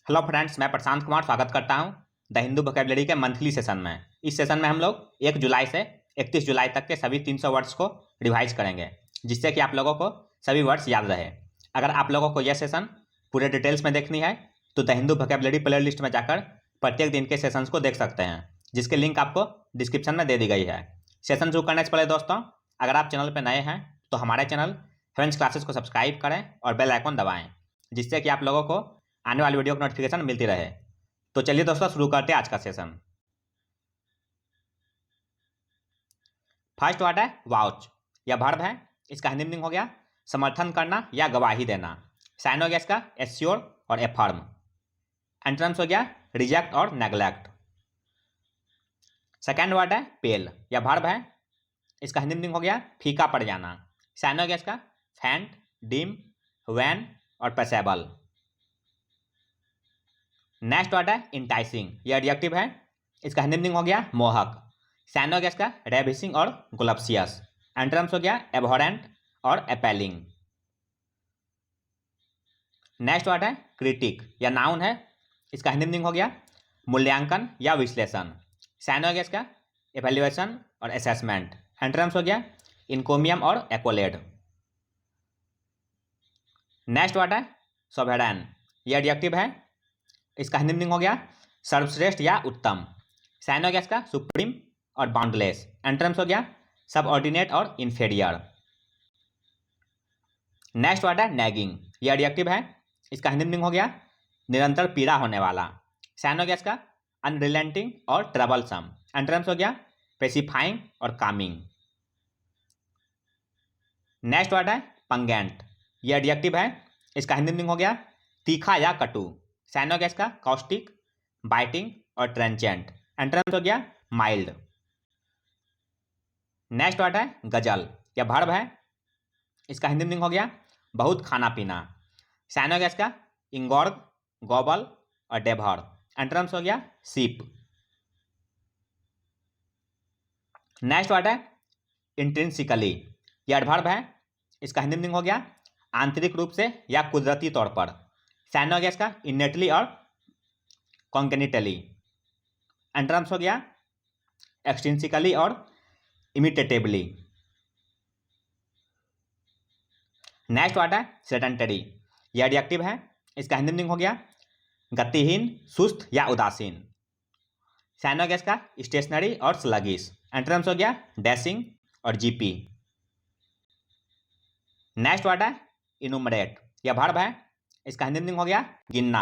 Hello friends, मैं प्रशांत कुमार स्वागत करता हूं द हिंदू वोकैबुलरी के मंथली सेशन में। इस सेशन में हम लोग 1 जुलाई से 31 जुलाई तक के सभी 300 वर्ड्स को रिवाइज करेंगे, जिससे कि आप लोगों को सभी वर्ड्स याद रहे। अगर आप लोगों को यह सेशन पूरे डिटेल्स में देखनी है तो the Hindu vocabulary play list में जाकर प्रत्येक दिन के सेशंस को देख सकते हैं, जिसके लिंक आपको डिस्क्रिप्शन में दे दी गई है। सेशन शुरू करने से पहले दोस्तों, अगर आप चैनल पर नए हैं तो हमारे चैनल फ्रेंच क्लासेस को सब्सक्राइब करें और बेल आइकॉन दबाएं, जिससे कि आप लोगों को आने वाली वीडियो की नोटिफिकेशन मिलती रहे। तो चलिए दोस्तों, शुरू करते हैं आज का सेशन। फर्स्ट वर्ड है वाउच। यह वर्ब है। इसका हिंदी मीनिंग हो गया समर्थन करना या गवाही देना। साइन हो गया इसका एश्योर और एफर्म। एंटोनिम्स हो गया रिजेक्ट और नेग्लेक्ट। सेकेंड वर्ड है पेल। यह वर्ब है। इसका हिंदी मीनिंग हो गया फीका पड़ जाना। साइन हो गया इसका फैंट, डिम, वैन और पैसेबल। नेक्स्ट वर्ड है इंटाइसिंग। यह एडजेक्टिव है। इसका हिंदी मीनिंग हो गया मोहक। साइन हो गया इसका रेविसिंग और गुलप्सियस। एंटोनिम्स हो गया एबहॉरेंट और एपेलिंग। नेक्स्ट वर्ड है क्रिटिक। यह नाउन है। इसका हिंदी मीनिंग हो गया मूल्यांकन या विश्लेषण। साइन हो गया इसका एवेल्युएशन और असेसमेंट। एंटोनिम्स हो गया इनकोमियम और एक्वलेड। नेक्स्ट वर्ड है सोवेरेन। यह एडजेक्टिव है। इसका हिंदी मीनिंग हो गया सर्वश्रेष्ठ या उत्तम। साइन हो गया इसका सुप्रीम और बाउंडलेस। एंटोनिम्स हो गया सबऑर्डिनेट और इंफीरियर। नेक्स्ट वर्ड है नैगिंग। यह एडजेक्टिव है। इसका हिंदी मीनिंग हो गया निरंतर पीड़ा होने वाला। साइन हो गया इसका अनरिलेंटिंग और ट्रबलसम। एंटोनिम्स हो गया पेसिफाइंग और कामिंग। नेक्स्ट वर्ड है पंगेंट। यह एडजेक्टिव है। इसका हिंदी मीनिंग हो गया तीखा या कटु। साइन हो गया इसका कॉस्टिक, बाइटिंग और ट्रेंचेंट। एंटोनिम्स हो गया माइल्ड। नेक्स्ट वर्ड है गजल। यह वर्ब है। इसका हिंदी मीनिंग हो गया बहुत खाना पीना। साइन हो गया इसका इंगॉर्ग, गॉबल और डेभर। एंटोनिम्स हो गया सीप। नेक्स्ट वर्ड है इंट्रिंसिकली। यह वर्ब है। इसका हिंदी मीनिंग हो गया आंतरिक रूप से या कुदरती तौर पर। साइन हो गया इसका इनेटली और कॉन्गेनिटली। एंटोनिम्स हो गया एक्सट्रिंसिकली और इमिटेटिवली। नेक्स्ट वर्ड है सेडेंटरी। यह एडजेक्टिव है। इसका हिंदी मीनिंग हो गया गतिहीन, सुस्त या उदासीन। साइन हो गया इसका स्टेशनरी और स्लगिश। एंटोनिम्स हो गया डैशिंग और जीपी। नेक्स्ट वर्ड है इनुमरेट। यह वर्ब है। इसका हिंदी मीनिंग हो गया गिनना।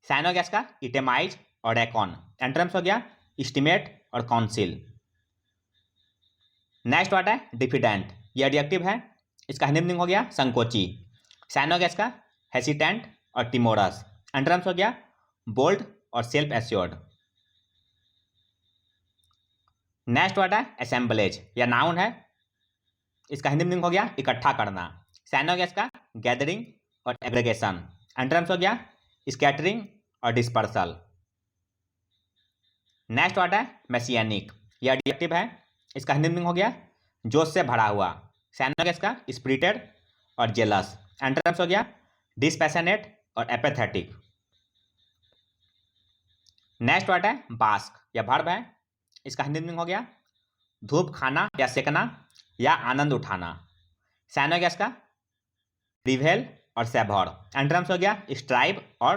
साइन हो गया इसका इटेमाइज और रेकॉन। एंटोनिम्स हो गया इस्टीमेट और काउंसिल। नेक्स्ट वर्ड है डिफिडेंट। यह एडजेक्टिव है। इसका हिंदी मीनिंग हो गया संकोची। साइन हो गया इसका हेसिटेंट और टिमोरस। एंटोनिम्स हो गया बोल्ड और सेल्फ एश्योर्ड। नेक्स्ट वर्ड है असेंबलेज। यह नाउन है। इसका हिंदी मीनिंग हो गया इकट्ठा करना। साइन हो गया इसका गैदरिंग और एग्रीगेशन। एंटोनिम्स हो गया स्कैटरिंग और डिस्पर्सल। नेक्स्ट वर्ड है मैसियानिक। यह एडजेक्टिव है। इसका हिंदी मीनिंग हो गया जोश से भरा हुआ। साइन हो गया इसका स्पिरिटेड और जेलस। एंटोनिम्स हो गया डिस्पैशनेट और एपेथेटिक। नेक्स्ट वर्ड है बास्क। यह वर्ब है। इसका हिंदी मीनिंग हो गया धूप खाना या सेकना या आनंद उठाना। साइन हो गया इसका रिवेल और सेभर। एंटोनिम्स हो गया स्ट्राइव और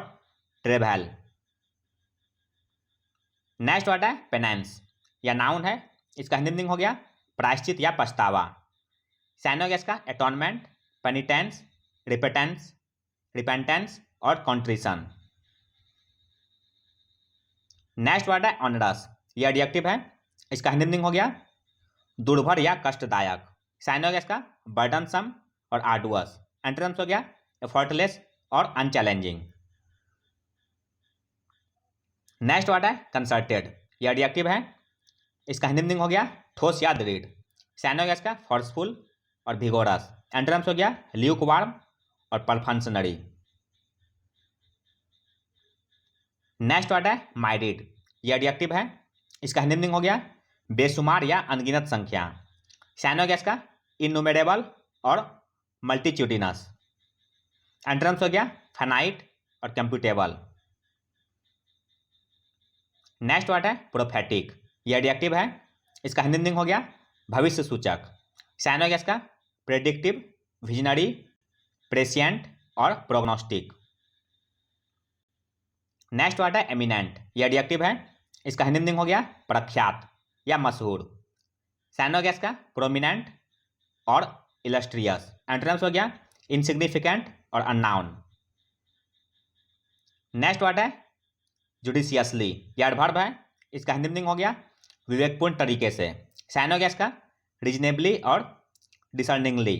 ट्रेवल। नेक्स्ट वर्ड है पेनेंस। यह नाउन है। इसका हिंदी मीनिंग हो गया प्रायश्चित या पछतावा। साइन हो गया इसका एटोनमेंट, पेनिटेंस, रिपेंटेंस और कॉन्ट्रिशन। नेक्स्ट वर्ड है ऑनरस। यह एडजेक्टिव है। इसका हिंदी मीनिंग हो गया दुर्भर या कष्टदायक। साइन हो गया इसका बर्डनसम और आर्डुअस। एंटोनिम्स हो गया एफर्टलेस और अनचैलेंजिंग। नेक्स्ट वर्ड है कंसर्टेड। यह एडजेक्टिव है। इसका हिंदी मीनिंग हो गया ठोस या दृढ़। साइन हो गया इसका फोर्सफुल और विगोरस। एंटोनिम्स हो गया ल्यूकवार्म और परफंक्शनरी। नेक्स्ट वर्ड है माइडिड। यह एडजेक्टिव है। इसका हिंदी मीनिंग हो गया बेशुमार या अनगिनत संख्या। साइन हो गया इसका इननुमेरेबल और मल्टीट्यूडिनस। एंटोनिम्स हो गया फाइनाइट और कंप्यूटेबल। नेक्स्ट वर्ड है प्रोफेटिक, ये एडजेक्टिव है, इसका हिंदी मीनिंग हो गया भविष्य सूचक। साइनो का प्रेडिक्टिव, विजनरी, प्रेसिएंट और प्रोग्नोस्टिक। नेक्स्ट वर्ड है एमिनेंट, ये एडजेक्टिव है, इसका हिंदी मीनिंग हो गया प्रख्यात या मशहूर। साइनो का प्रोमिनेंट और इलस्ट्रियस। एंटोनिम्स हो गया इनसिग्निफिकेंट और अननाउन। नेक्स्ट वर्ड है जुडिशियसली, यह एडवर्ब है, इसका हिंदी मीनिंग हो गया विवेकपूर्ण तरीके से। साइनो का रीजनेबली और डिसर्निंगली।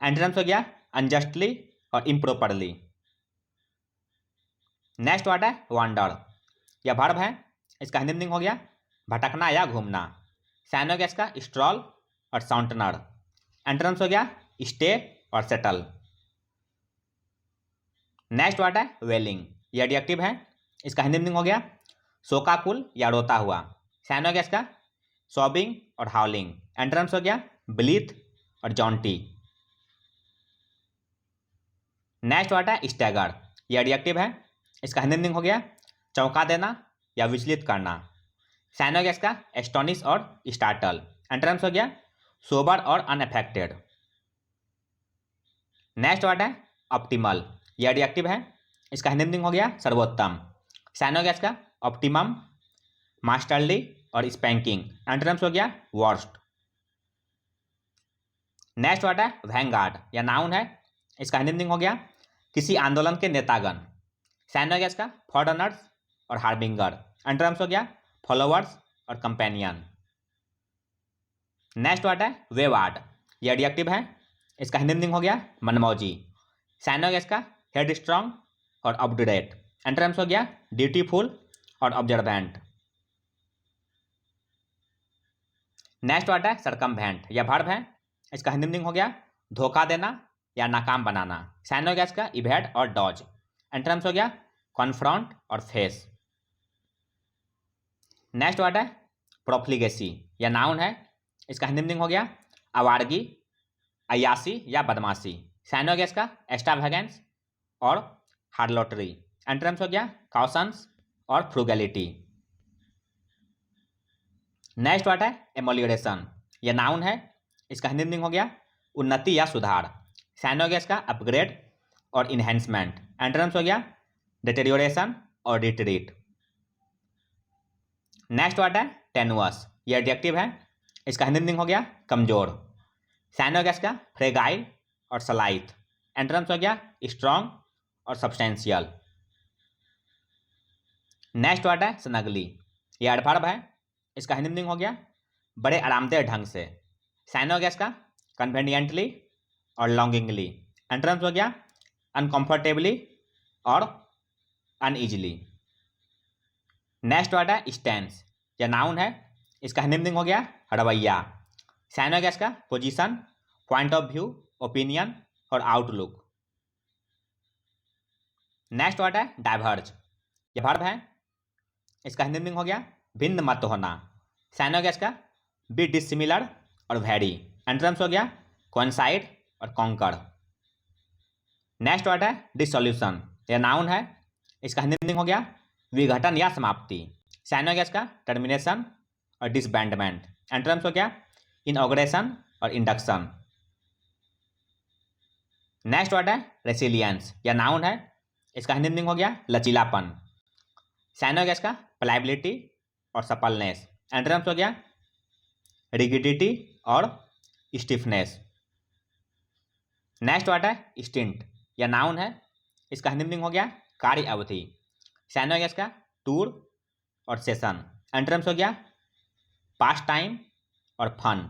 एंटोनिम्स हो गया अनजस्टली और इम्प्रॉपरली। नेक्स्ट वर्ड है वंडर, यह वर्ब है, इसका हिंदी मीनिंग हो गया भटकना या घूमना। साइनो का स्ट्रॉल और साउंटनर। एंटोनिम्स हो गया स्टे और सेटल। नेक्स्ट वर्ड है वेलिंग, यह एडजेक्टिव है, इसका हिंदी मीनिंग हो गया शोकाकुल या रोता हुआ। साइनो का सॉबिंग और हाउलिंग। एंटोनिम्स हो गया ब्लीथ और जॉन्टी। नेक्स्ट वर्ड है स्टैगर, यह एडजेक्टिव है, इसका हिंदी मीनिंग हो गया चौंका देना या विचलित करना। साइनो का एस्टोनिश और स्टार्टल। एंटोनिम्स हो गया सोबर और अनअफेक्टेड। नेक्स्ट वर्ड है ऑप्टिमल, यह एडजेक्टिव है, इसका हिंदी मीनिंग हो गया सर्वोत्तम। साइनो का ऑप्टिमम, मास्टरली और स्पैंकिंग। एंटोनिम्स हो गया वर्स्ट। नेक्स्ट वर्ड है वैंगार्ड, यह नाउन है, इसका हिंदी मीनिंग हो गया किसी आंदोलन के नेतागण। साइनो का फॉरनर्स और हार्बिंगर। एंटोनिम्स हो गया फॉलोअर्स और कंपेनियन। नेक्स्ट वर्ड है वेवार्ड, यह एडजेक्टिव है, इसका हिंदी मीनिंग हो गया मनमौजी। साइनो का हेड स्ट्रॉन्ग और ऑब्डुरेट। एंटोनिम्स हो गया ड्यूटीफुल और ऑब्जर्वेंट। नेक्स्ट वर्ड है सरकमवेंट, यह वर्ब है, इसका हिंदी मीनिंग हो गया धोखा देना या नाकाम बनाना। साइनो का इवेड और डॉज। एंटोनिम्स हो गया कॉन्फ्रंट और फेस। नेक्स्ट वर्ड है प्रोफ्लिगेसी, यह नाउन है, इसका हिंदी मीनिंग हो गया आवारगी, अयासी या बदमाशी। साइनो का एक्स्ट्रावेगेंस और हार्लोटरी। एंटोनिम्स हो गया कॉशंस और फ्रूगैलिटी। नेक्स्ट वर्ड है एमोलियोरेशन, यह नाउन है, इसका हिंदी मीनिंग हो गया उन्नति या सुधार। साइनो का अपग्रेड और इन्हेंसमेंट। एंटोनिम्स हो गया डिटेरियोरेशन और रिट्रीट। नेक्स्ट वर्ड है टेनुअस, यह एडजेक्टिव है, इसका हिंदी मीनिंग हो गया कमजोर। साइनो का फ्रेगाइल और सलाइथ। एंटोनिम्स हो गया स्ट्रॉन्ग और सब्सटेंशियल। नेक्स्ट वर्ड है स्नगली, यह एडवर्ब है, इसका हिंदी मीनिंग हो गया बड़े आरामदेह ढंग से। साइनो का कन्वेनियंटली और लॉन्गिंगली। एंटोनिम्स हो गया अनकंफर्टेबली और अनईजिली। नेक्स्ट वर्ड है स्टैंस, यह नाउन है, इसका हिंदी मीनिंग हो गया रवैया। साइनो का position, point of view, opinion और आउटलुक। नेक्स्ट वर्ड है डाइवर्ज, यह वर्ब है, इसका हिंदी मीनिंग हो गया भिन्न मत होना। साइनो का बी डिसिमिलर और वेरी। एंटोनिम्स हो गया कोइंसाइड और कॉन्कर। नेक्स्ट वर्ड है डिसोल्यूशन, यह नाउन है, इसका हिंदी मीनिंग हो गया विघटन या समाप्ति। साइनो का टर्मिनेशन और डिसबैंडमेंट। एंटोनिम्स हो गया इनऑग्रेशन और इंडक्शन। नेक्स्ट वर्ड है रेसिलियंस, यह नाउन है, इसका हिंदी मीनिंग हो गया लचीलापन। साइनो का प्लाइबिलिटी और सपलनेस। एंटोनिम्स हो गया रिगिडिटी और स्टिफनेस। नेक्स्ट वर्ड है स्टिंट, यह नाउन है, इसका हिंदी मीनिंग हो गया कार्य अवधि। साइनो का टूर और सेशन। एंटोनिम्स हो गया पास टाइम और फन।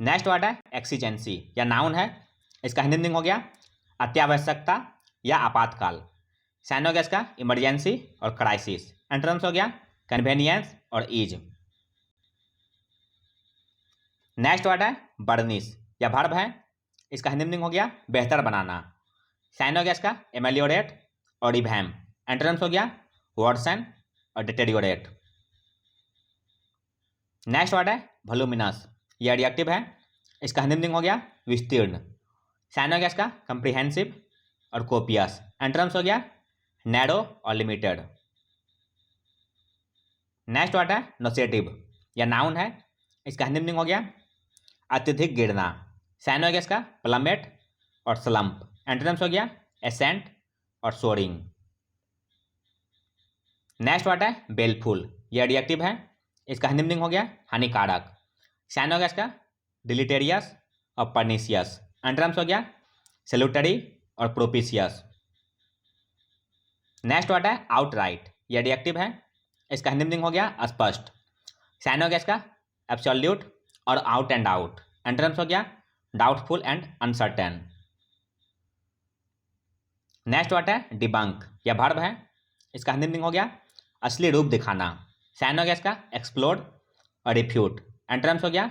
नेक्स्ट वर्ड है एक्सीजेंसी, यह नाउन है, इसका हिंदी मीनिंग हो गया अत्यावश्यकता या आपातकाल। साइनो का इमरजेंसी और क्राइसिस। एंटोनिम्स हो गया कन्वेनियंस और ईज। नेक्स्ट वर्ड है बर्निश, यह वर्ब है, इसका हिंदी मीनिंग हो गया बेहतर बनाना। साइनो का एमेलियोरेट और रिवैम्प। एंटोनिम्स हो गया वर्सन और डिटेरियोरेट। नेक्स्ट वर्ड है वॉल्यूमिनस, यह एडजेक्टिव है, इसका हिंदी मीनिंग हो गया विस्तीर्ण। साइनो का कम्प्रिहेंसिव और कोपियस। एंटोनिम्स हो गया नैरो और लिमिटेड। नेक्स्ट वर्ड है नोसेटिव, यह नाउन है, इसका हिंदी मीनिंग हो गया अत्यधिक गिरना। साइन हो गया इसका प्लमेट और स्लम्प। एंटोनिम्स हो गया एसेंट और सोरिंग। नेक्स्ट वर्ड है बेलफुल, यह एडजेक्टिव है, इसका हिंदी मीनिंग हो गया हानिकारक। साइन हो गया इसका डिलीटेरियस और पर्निशियस। एंटोनिम्स हो गया सैल्यूटरी और प्रोपिशियस। नेक्स्ट वर्ड है आउटराइट, यह एडजेक्टिव है, इसका हिंदी मीनिंग हो गया स्पष्ट। साइन हो गया इसका एब्सोल्यूट और आउट एंड आउट। एंटोनिम्स हो गया doubtful and uncertain. Next word है डिबंक, यह वर्ब है, इसका हिंदी मीनिंग हो गया असली रूप दिखाना। साइन हो गया इसका एक्सप्लोड और रिफ्यूट। एंटोनिम्स हो गया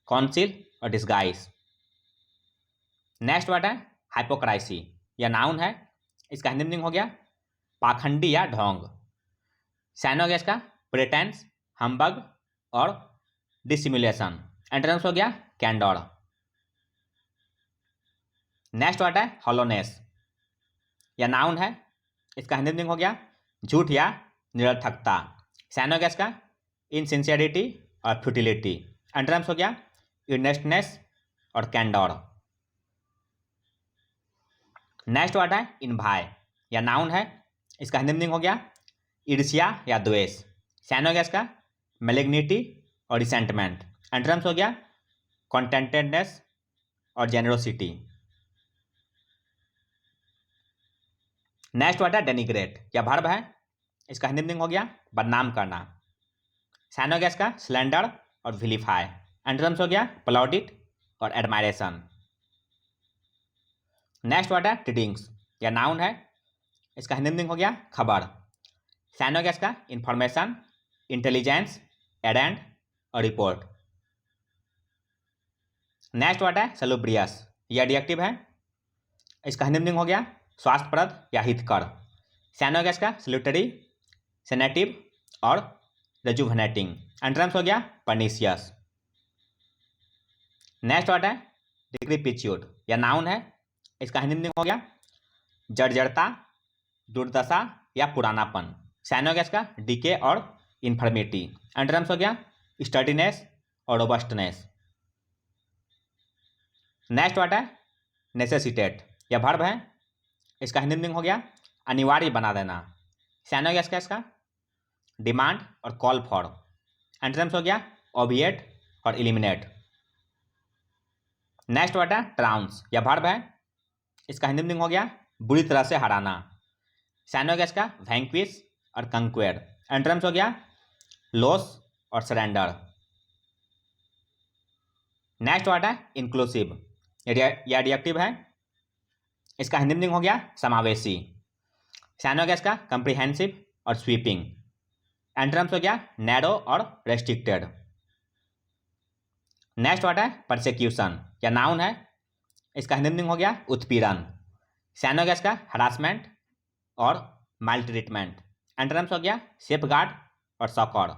कॉन्सील और डिस्गाइज। नेक्स्ट वर्ड है हाइपोक्राइसी, यह नाउन है, इसका हिंदी मीनिंग हो गया पाखंडी या ढोंग। साइन हो गया इसका प्रिटेंस, हम्बग और डिसिमुलेशन। एंटोनिम्स हो गया कैंडोर। नेक्स्ट वर्ड है हॉलोनेस, यह नाउन है, इसका हिंदी मीनिंग हो गया झूठ या निरर्थकता। साइन हो गया इसका इनसिंसियरिटी और फ्यूटिलिटी। एंटोनिम्स हो गया इर्नेस्टनेस और कैंडोर। नेक्स्ट वर्ड है इनवाय, यह नाउन है, इसका हिंदी मीनिंग हो गया ईर्ष्या या द्वेष। साइन हो गया इसका मैलिग्निटी और रिसेंटमेंट। एंटोनिम्स हो गया कॉन्टेंटेडनेस और जेनरोसिटी। नेक्स्ट वर्ड है डेनिग्रेट, यह वर्ब है, इसका हिंदी मीनिंग हो गया बदनाम करना। साइन हो गया इसका स्लैंडर और विलिफाई। एंटोनिम्स हो गया प्लॉडिट और एडमायरेशन। नेक्स्ट वर्ड है टिडिंग्स, यह नाउन है, इसका हिंदी मीनिंग हो गया खबर। साइन हो गया इसका इंफॉर्मेशन, इंटेलिजेंस, एडेंड और रिपोर्ट। नेक्स्ट वर्ड है सलुब्रियस, यह एडजेक्टिव है, इसका हिंदी मीनिंग हो गया स्वास्थ्यप्रद या हितकर। साइन हो गया इसका सल्यूटरी, सेनेटिव और रेजुवेनेटिंग। एंटोनिम्स हो गया पर्निशियस। नेक्स्ट वर्ड है डिक्रिपिच्यूड, यह नाउन है, इसका हिंदी मीनिंग हो गया जर्जरता, दुर्दशा या पुरानापन। साइन हो गया इसका डीके और इन्फर्मिटी। एंटोनिम्स हो गया स्टर्डीनेस और रोबस्टनेस। नेक्स्ट वर्ड है नेसेसिटेट, यह वर्ब है, इसका हिंदी मीनिंग हो गया अनिवार्य बना देना। साइन हो गया इसका डिमांड और कॉल फॉर। एंटोनिम्स हो गया ओबिएट और इलिमिनेट। नेक्स्ट वर्ड है ट्राउंस, यह वर्ब है, इसका हिंदी मीनिंग हो गया बुरी तरह से हराना। साइन हो गया इसका वैंक्विश और कंक्वेर। एंटोनिम्स हो गया लॉस और सरेंडर। नेक्स्ट वर्ड है इंक्लूसिव, यह एडजेक्टिव है, इसका हिंदी मीनिंग हो गया समावेशी। साइन हो गया इसका कंप्रिहेंसिव और स्वीपिंग। एंटोनिम्स हो गया नैरो और रेस्ट्रिक्टेड। नेक्स्ट वर्ड है परसिक्यूशन, यह नाउन है, इसका हिंदी मीनिंग हो गया उत्पीड़न। साइन हो गया इसका हरासमेंट और माइल्ड ट्रीटमेंट। एंटोनिम्स हो गया सेफगार्ड और सॉकर।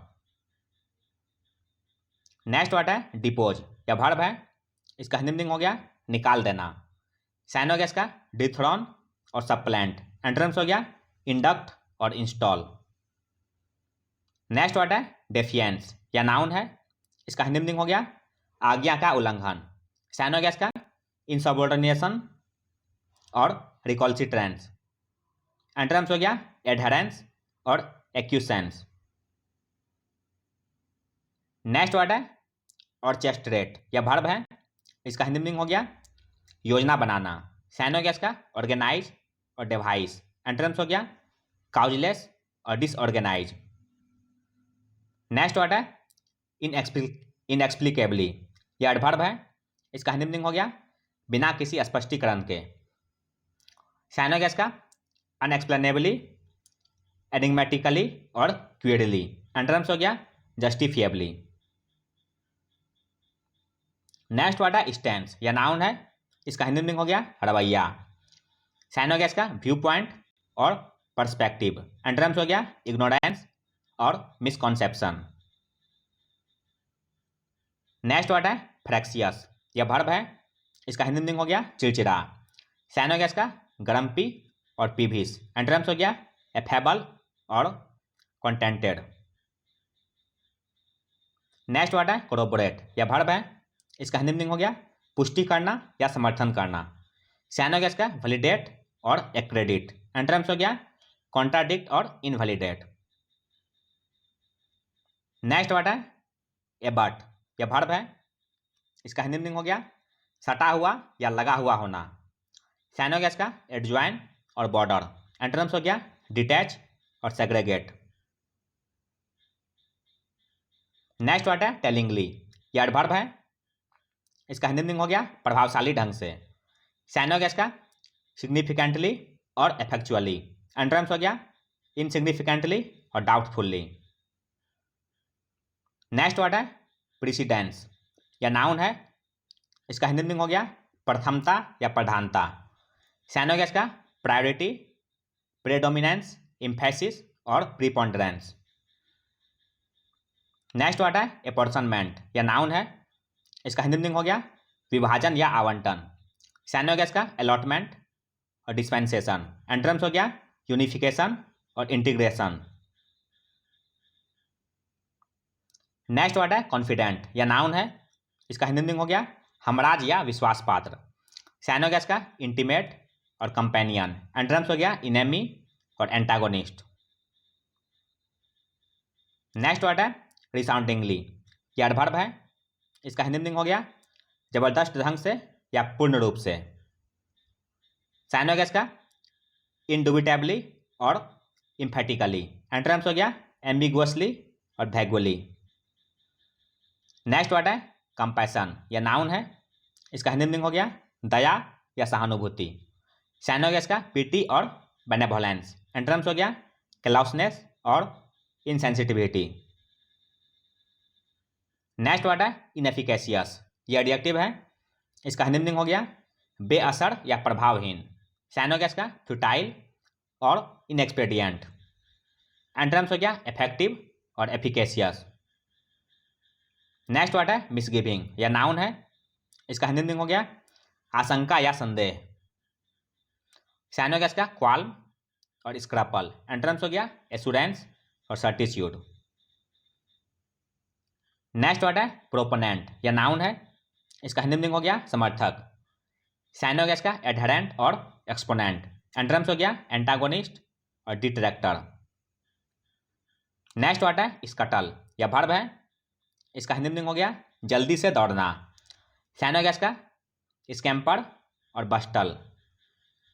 नेक्स्ट वर्ड है डिपोज, यह वर्ब है, इसका हिंदी मीनिंग हो गया निकाल देना। साइन हो गया इसका डिथ्रोन और सप्लेंट। एंटोनिम्स हो गया इंडक्ट और इंस्टॉल। नेक्स्ट वर्ड है डेफिएंस, यह नाउन है, इसका हिंदी मीनिंग हो गया आज्ञा का उल्लंघन। साइन हो गया इसका इनसबऑर्डिनेशन और रिकॉल्सिट्रेंस। एंटोनिम्स हो गया एडहेरेंस और एक्यूसेंस। नेक्स्ट वर्ड है ऑर्केस्ट्रेट, यह वर्ब है, इसका हिंदी मीनिंग हो गया योजना बनाना। साइन हो गया इसका ऑर्गेनाइज और डिवाइस। एंटोनिम्स हो गया काउजलेस और डिसऑर्गेनाइज। नेक्स्ट वर्ड है इनएक्सप्लिकेबली, यह एडवर्ब है, इसका हिंदी मीनिंग हो गया बिना किसी स्पष्टीकरण के। साइन हो गया इसका अनएक्सप्लेनेबली, एनिग्मेटिकली और क्वियरली। एंटोनिम्स हो गया जस्टिफिएबली। नेक्स्ट वर्ड है स्टैंस, यह नाउन है, इसका हिंदी मीनिंग हो गया रवैया। साइन हो गया इसका व्यू पॉइंट और पर्सपेक्टिव। एंटोनिम्स हो गया इग्नोरेंस और मिसकॉन्सेप्शन। नेक्स्ट वर्ड है फ्रैक्सियस, यह वर्ब है, इसका हिंदी मीनिंग हो गया चिड़चिड़ा। साइन हो गया इसका ग्रम्पी और पीभिस। एंटोनिम्स हो गया एफेबल और कंटेंटेड। नेक्स्ट वर्ड है कोरोबोरेट, यह वर्ब है, इसका हिंदी मीनिंग हो गया पुष्टि करना या समर्थन करना। साइनोगेस का वैलिडेट और एक्रेडिट। एंटरम्स हो गया कॉन्ट्राडिक्ट और इनवैलिडेट। नेक्स्ट वर्ड है एबट, यह वर्ब है, इसका हिंदी मीनिंग हो गया सटा हुआ या लगा हुआ होना। साइनोगेस का एडजॉइन और बॉर्डर। एंटरम्स हो गया डिटैच और सेग्रेगेट। नेक्स्ट वर्ड है टेलिंगली, यह एडवर्ब है, इसका हिंदी मीनिंग हो गया प्रभावशाली ढंग से। साइनोगेस का सिग्निफिकेंटली और इफेक्चुअली। एंटरम्स हो गया इनसिग्निफिकेंटली और डाउटफुल्ली। नेक्स्ट वर्ड है प्रीसिडेंस, यह नाउन है, इसका हिंदी मीनिंग हो गया प्रथमता या प्रधानता। साइनोगेस का प्रायोरिटी, प्रेडोमिनेंस, इम्फेसिस और प्रीपोंडरेंस। नेक्स्ट वर्ड है अपॉर्चनमेंट, यह नाउन है, इसका हिंदी मीनिंग हो गया विभाजन या आवंटन। साइनोगेस का अलॉटमेंट और डिस्पेंसेशन। एंटरम्स हो गया यूनिफिकेशन और इंटीग्रेशन। नेक्स्ट वर्ड है कॉन्फिडेंट, यह नाउन है, इसका हिंदी मीनिंग हो गया हमराज या विश्वास पात्र। साइनोगेस का इंटीमेट और कंपेनियन। एंटरम्स हो गया इनेमी और एंटागोनिस्ट। नेक्स्ट वर्ड है रिसाउंडिंगली, यह एडवर्ब है, इसका हिंदी मीनिंग हो गया जबरदस्त ढंग से या पूर्ण रूप से। साइनोगेस का इंडुबिटेबली और इम्फेटिकली। एंटरम्स हो गया एम्बिगुअसली और वैगुअली। नेक्स्ट वर्ड है कंपैशन, यह नाउन है, इसका हिंदी मीनिंग हो गया दया या सहानुभूति। साइनोगेस का पीटी और बेनेवोलेंस। एंटरम्स हो गया क्लाउसनेस और इनसेंसिटिविटी। नेक्स्ट वर्ड है इनएफिकेशियस, यह एडजेक्टिव है, इसका हिंदी मीनिंग हो गया बेअसर या प्रभावहीन। साइनोगेस का फ्यूटाइल और इनएक्सपेडिएंट। एंटरम्स हो गया इफेक्टिव और एफिकेशियस। नेक्स्ट वर्ड है मिसगिविंग, यह नाउन है, इसका हिंदी मीनिंग हो गया आशंका या संदेह। साइनोगेस का क्वाल्म और स्क्रैपल। एंटरम्स हो गया एश्योरेंस और सर्टिट्यूड। नेक्स्ट वर्ड है प्रोपोनेंट, यह नाउन है, इसका हिंदी मीनिंग हो गया समर्थक। साइनोगेस का एडहेरेंट और एक्सपोनेंट। एंटरम्स हो गया एंटागोनिस्ट और डिट्रैक्टर। नेक्स्ट वर्ड है स्कटल, यह वर्ब है, इसका हिंदी मीनिंग हो गया जल्दी से दौड़ना। साइनोगेस का स्कैम्पर और बस्टल।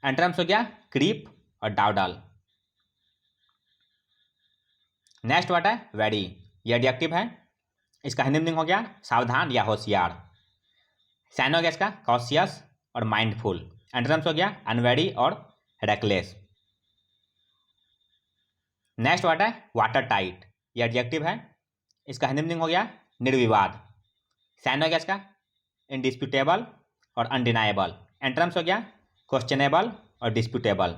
एंटरम्स हो गया क्रीप और डाउडल। नेक्स्ट वर्ड है वेरी, यह एडजेक्टिव है, इसका हिंदी मीनिंग हो गया सावधान या होशियार। साइनोगेस का कॉशियस और माइंडफुल। एंटरम्स हो गया अनवेरी और रेकलेस। नेक्स्ट वर्ड है वाटर टाइट, यह एडजेक्टिव है, इसका हिंदी मीनिंग हो गया निर्विवाद। साइनोगेस का इंडिस्प्यूटेबल और अनडिनाएबल। एंटरम्स हो गया क्वेश्चनेबल और डिस्प्यूटेबल।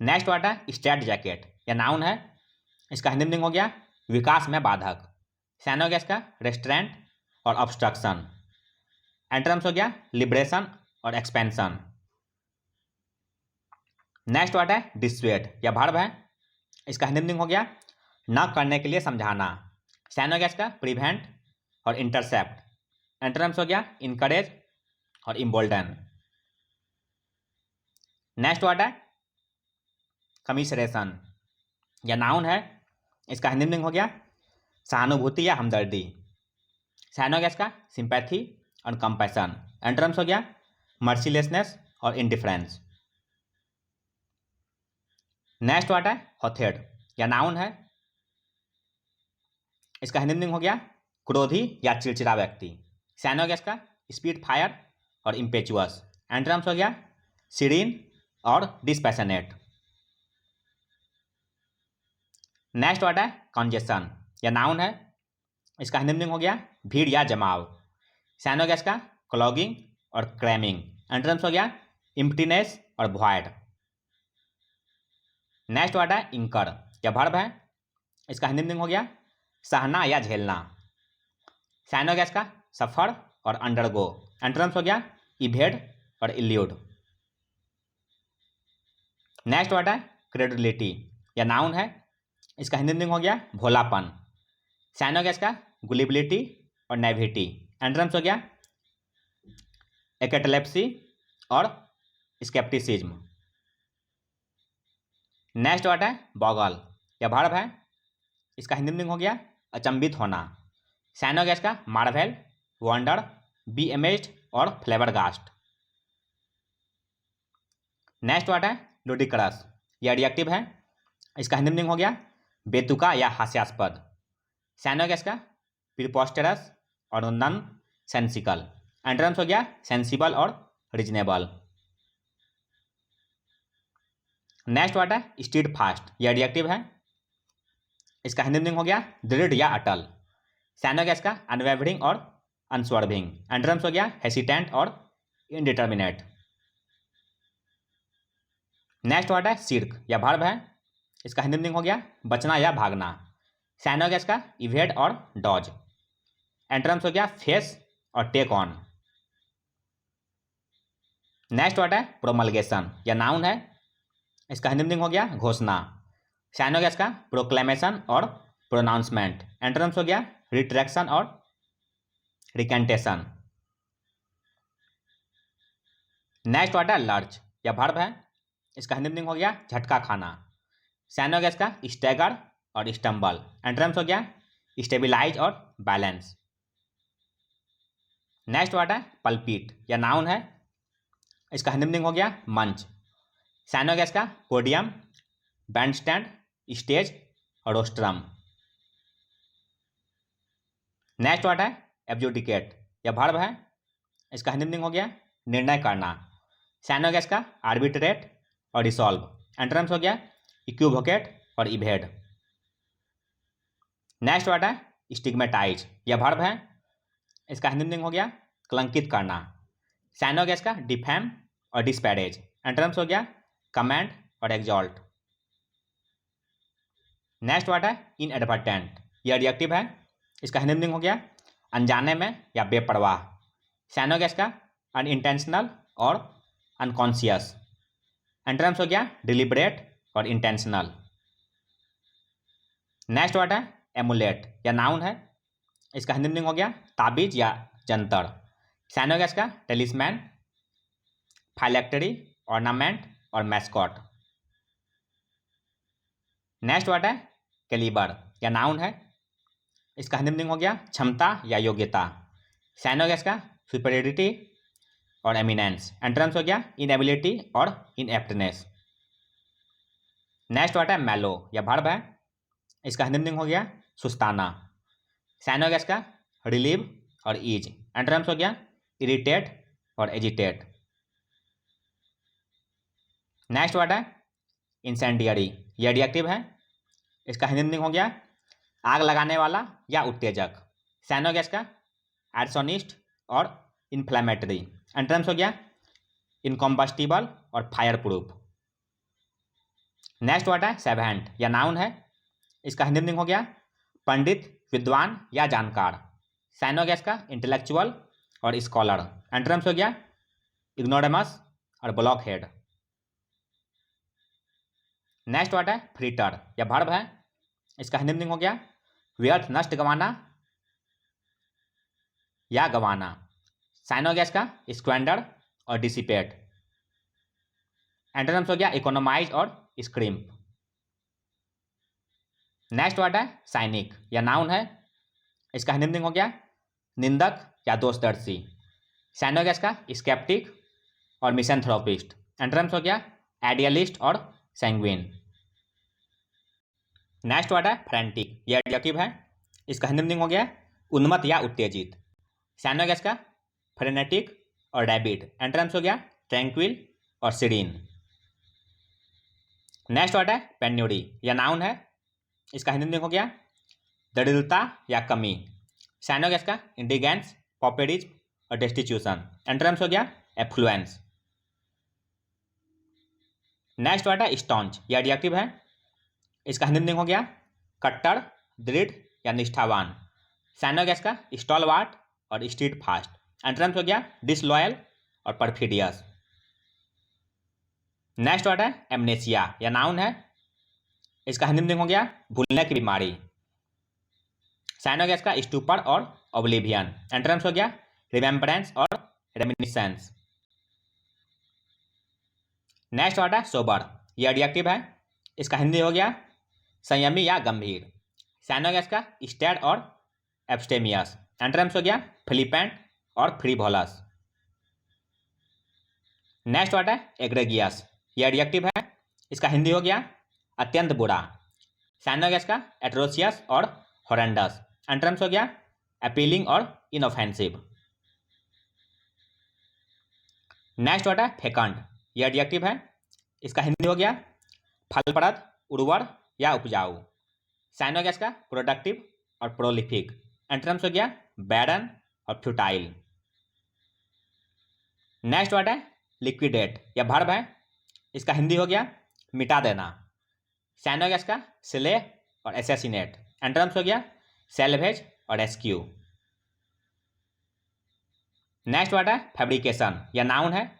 नेक्स्ट वर्ड है स्ट्रेट जैकेट, यह नाउन है, इसका हिंदी मीनिंग हो गया विकास में बाधक। साइनोगेस का रेस्टोरेंट और ऑब्स्ट्रक्शन। एंटरम्स हो गया लिबरेशन और एक्सपेंशन। नेक्स्ट वर्ड है डिस्वेड, यह वर्ब है, इसका हिंदी मीनिंग हो गया न करने के लिए समझाना। साइनोगेस का प्रिवेंट और इंटरसेप्ट। एंटरम्स हो गया इनकरेज और इम्बोल्डन। नेक्स्ट वर्ड है कमिसरेशन, यह नाउन है, इसका हिंदी मीनिंग हो गया सहानुभूति या हमदर्दी। साइनोगेस का सिंपैथी और कंपैशन। एंटरम्स हो गया मर्सीलेसनेस और इंडिफरेंस। नेक्स्ट वर्ड है हॉथेड, यह नाउन है, इसका हिंदी मीनिंग हो गया क्रोधी या चिड़चिड़ा व्यक्ति। साइनोगेस का स्पीड फायर और इम्पेचुअस। एंटरम्स हो गया सीरीन और डिस्पैशनेट। नेक्स्ट वर्ड है कॉन्जेशन, यह नाउन है, इसका हिंदी मीनिंग हो गया भीड़ या जमाव। साइनोगेस का क्लॉगिंग और क्रैमिंग। एंटरम्स हो गया इम्प्टीनेस और वॉइड। नेक्स्ट वर्ड है इंकर, यह वर्ब है, इसका हिंदी मीनिंग हो गया सहना या झेलना। साइनोगेस का सफर और अंडरगो। एंटरम्स हो गया इवेड और इल्यूड। नेक्स्ट वर्ड है क्रेडिबिलिटी, या नाउन है, इसका हिंदी मीनिंग हो गया भोलापन। साइनोगैस का गुलिबिलिटी और नेविटी। एंड्रम्स हो गया एकेटलेप्सी और स्केप्टिसिज्म। नेक्स्ट वर्ड है बॉगल, या वर्ब है, इसका हिंदी मीनिंग हो गया अचंभित होना। साइनोगैस का मार्वेल, वंडर, बी अमेज्ड और फ्लेबरगास्ट। नेक्स्ट वर्ड है लुडिक्रस, यह एडजेक्टिव है, इसका हिंदी मीनिंग हो गया बेतुका या हास्यास्पद। साइनोगैस का प्रीपोस्टरस और नन सेंसिकल। एंट्रम्स हो गया सेंसिबल और रीजनेबल। नेक्स्ट वर्ड है स्टीड फास्ट, यह एडजेक्टिव है, इसका हिंदी मीनिंग हो गया दृढ़ या अटल। साइनोगैस का अनवेवरिंग और अनस्वर्विंग। एंट्रम्स हो गया हेसिटेंट और इनडिटर्मिनेट। नेक्स्ट वर्ड है सिर्क, या वर्ब है, इसका हिंदी मीनिंग हो गया बचना या भागना। साइनोगैस का इवेड और डॉज। एंट्रम्स हो गया फेस और टेक ऑन। नेक्स्ट वर्ड है प्रोमलगेशन, या नाउन है, इसका हिंदी मीनिंग हो गया घोषणा। साइनोगैस का प्रोक्लेमेशन और प्रोनाउंसमेंट। एंट्रम्स हो गया रिट्रैक्शन और रिकेंटेशन। नेक्स्ट वर्ड है लर्च, या वर्ब है, इसका हिंदी मीनिंग हो गया झटका खाना। साइनोगैस का स्टैगर और स्टम्बल। एंट्रम्स हो गया स्टेबिलाइज और बैलेंस। नेक्स्ट वर्ड है पल्पीट, या नाउन है, इसका हिंदी मीनिंग हो गया मंच। साइनोगैस का पोडियम, बैंड स्टैंड, स्टेज और रोस्ट्रम। नेक्स्ट वर्ड है एब्जुडिकेट, या वर्ब है, इसका हिंदी मीनिंग हो गया निर्णय करना। साइनोगैस का आर्बिट्रेट और रिसॉल्व। एंट्रम्स हो गया इक्विवोकेट और इवेड। नेक्स्ट वर्ड है स्टिग्मेटाइज, या वर्ब है, इसका हिंदी मीनिंग हो गया कलंकित करना। साइनोगैस का डिफेम और डिस्पैरेज। एंट्रम्स हो गया कमेंड और एग्जॉल्ट। नेक्स्ट वर्ड है इनएडवर्टेंट, यह एडजेक्टिव है, इसका हिंदी मीनिंग हो गया अनजाने में या बेपरवाह। साइनोगैस का अनइंटेंशनल और अनकॉन्शियस। एंट्रम्स हो गया डिलिबरेट और इंटेंशनल। नेक्स्ट वर्ड है एमुलेट, या नाउन है, इसका हिंदी मीनिंग हो गया ताबीज या जंतर। साइनोगैस का टेलिस्मैन, फाइलेक्टरी, ऑर्नामेंट और मैस्कॉट। नेक्स्ट वर्ड है कैलिबर, या नाउन है, इसका हिंदी मीनिंग हो गया क्षमता या योग्यता। साइनोगैस का सुपीरियरिटी और एमिनेंस। एंट्रम्स हो गया इनएबिलिटी और इनएप्टनेस। नेक्स्ट वर्ड है मैलो, या वर्ब है, इसका हिंदी मीनिंग हो गया सुस्ताना। साइनोगैस का रिलीव और ईज। एंट्रम्स हो गया इरिटेट और एजिटेट। नेक्स्ट वर्ड है इंसेंडियरी, यह एडजेक्टिव है, इसका हिंदी मीनिंग हो गया आग लगाने वाला या उत्तेजक। साइनोगैस का एर्सोनिस्ट और इन्फ्लेमेटरी। एंट्रम्स हो गया इनकॉम्बस्टिबल और फायर प्रूफ। नेक्स्ट वर्ड है सेवेंट, या नाउन है, इसका हिंदी मीनिंग हो गया पंडित, विद्वान या जानकार। साइनोगैस का इंटेलेक्चुअल और स्कॉलर। एंट्रम्स हो गया इग्नोरेमस और ब्लॉक हेड। नेक्स्ट वर्ड है फ्रीटर, या वर्ब है, इसका हिंदी मीनिंग हो गया व्यर्थ, नष्ट, गंवाना या गंवाना। साइनोगैस का स्क्वेंडर और डिसिपेट। एंटोनिम्स हो गया इकोनोमाइज और स्क्रिम्प। नेक्स्ट वर्ड है साइनिक, या नाउन है, इसका हिंदी मीनिंग हो गया निंदक या दोषदर्शी। साइनोगैस का स्केप्टिक और मिसेंथ्रोपिस्ट। एंटोनिम्स हो गया आइडियलिस्ट और सैंग्विन। नेक्स्ट वर्ड है फ्रेंटिक, यह एडजेक्टिव है, इसका हिंदी मीनिंग हो गया उन्मत्त या उत्तेजित। साइनोगैस का फ्रेनेटिक और रैबिड। एंटोनिम्स हो गया ट्रैंक्विल और सीरीन। नेक्स्ट वर्ड है पेन्यूरी, यह नाउन है, इसका हिंदी मीनिंग हो गया दरिद्रता या कमी। साइनोगैस का इंडिगेंस, पॉपेरिज्म और डेस्टिट्यूशन। एंटोनिम्स हो गया एफ्लुएंस। नेक्स्ट वर्ड है स्टॉन्च, यह एडजेक्टिव है, इसका हिंदी मीनिंग हो गया कट्टर, दृढ़ या निष्ठावान। साइनोगैस का स्टॉलवार्ट और स्ट्रीट फास्ट। एंटोनिम्स हो गया डिसलॉयल और परफिडियस। नेक्स्ट वर्ड है एमनेसिया, या नाउन है, इसका हिंदी में हो गया भूलने की बीमारी। साइनोगैस का स्टूपर और ओब्लिवियन। एंटोनिम्स हो गया रिमेम्बरेंस और रेमिनिसेंस। नेक्स्ट वर्ड है सोबर, यह एडजेक्टिव है, इसका हिंदी हो गया संयमी या गंभीर। साइनोगैस का स्टेड और एब्स्टेमियस। एंटोनिम्स हो गया फ्लिपेंट और फ्रीवोलस। नेक्स्ट वर्ड है एग्रेगियस, यह एडजेक्टिव है, इसका हिंदी हो गया अत्यंत बुरा। साइनोगैस का एट्रोसियस और हॉरेंडस। एंटोनिम्स हो गया अपीलिंग और इनऑफेंसिव। नेक्स्ट वर्ड है फेकंड, यह एडजेक्टिव है, इसका हिंदी हो गया फलप्रद, उर्वर या उपजाऊ। साइनोगैस का प्रोडक्टिव और प्रोलिफिक। एंटोनिम्स हो गया बैरन और फ्यूटाइल। नेक्स्ट वर्ड है लिक्विडेट, यह वर्ब है, इसका हिंदी हो गया मिटा देना। साइनोगैस का स्ले और एसेसिनेट। एंटोनिम्स हो गया सेल्वेज और रेस्क्यू। नेक्स्ट वर्ड है फैब्रिकेशन, यह नाउन है,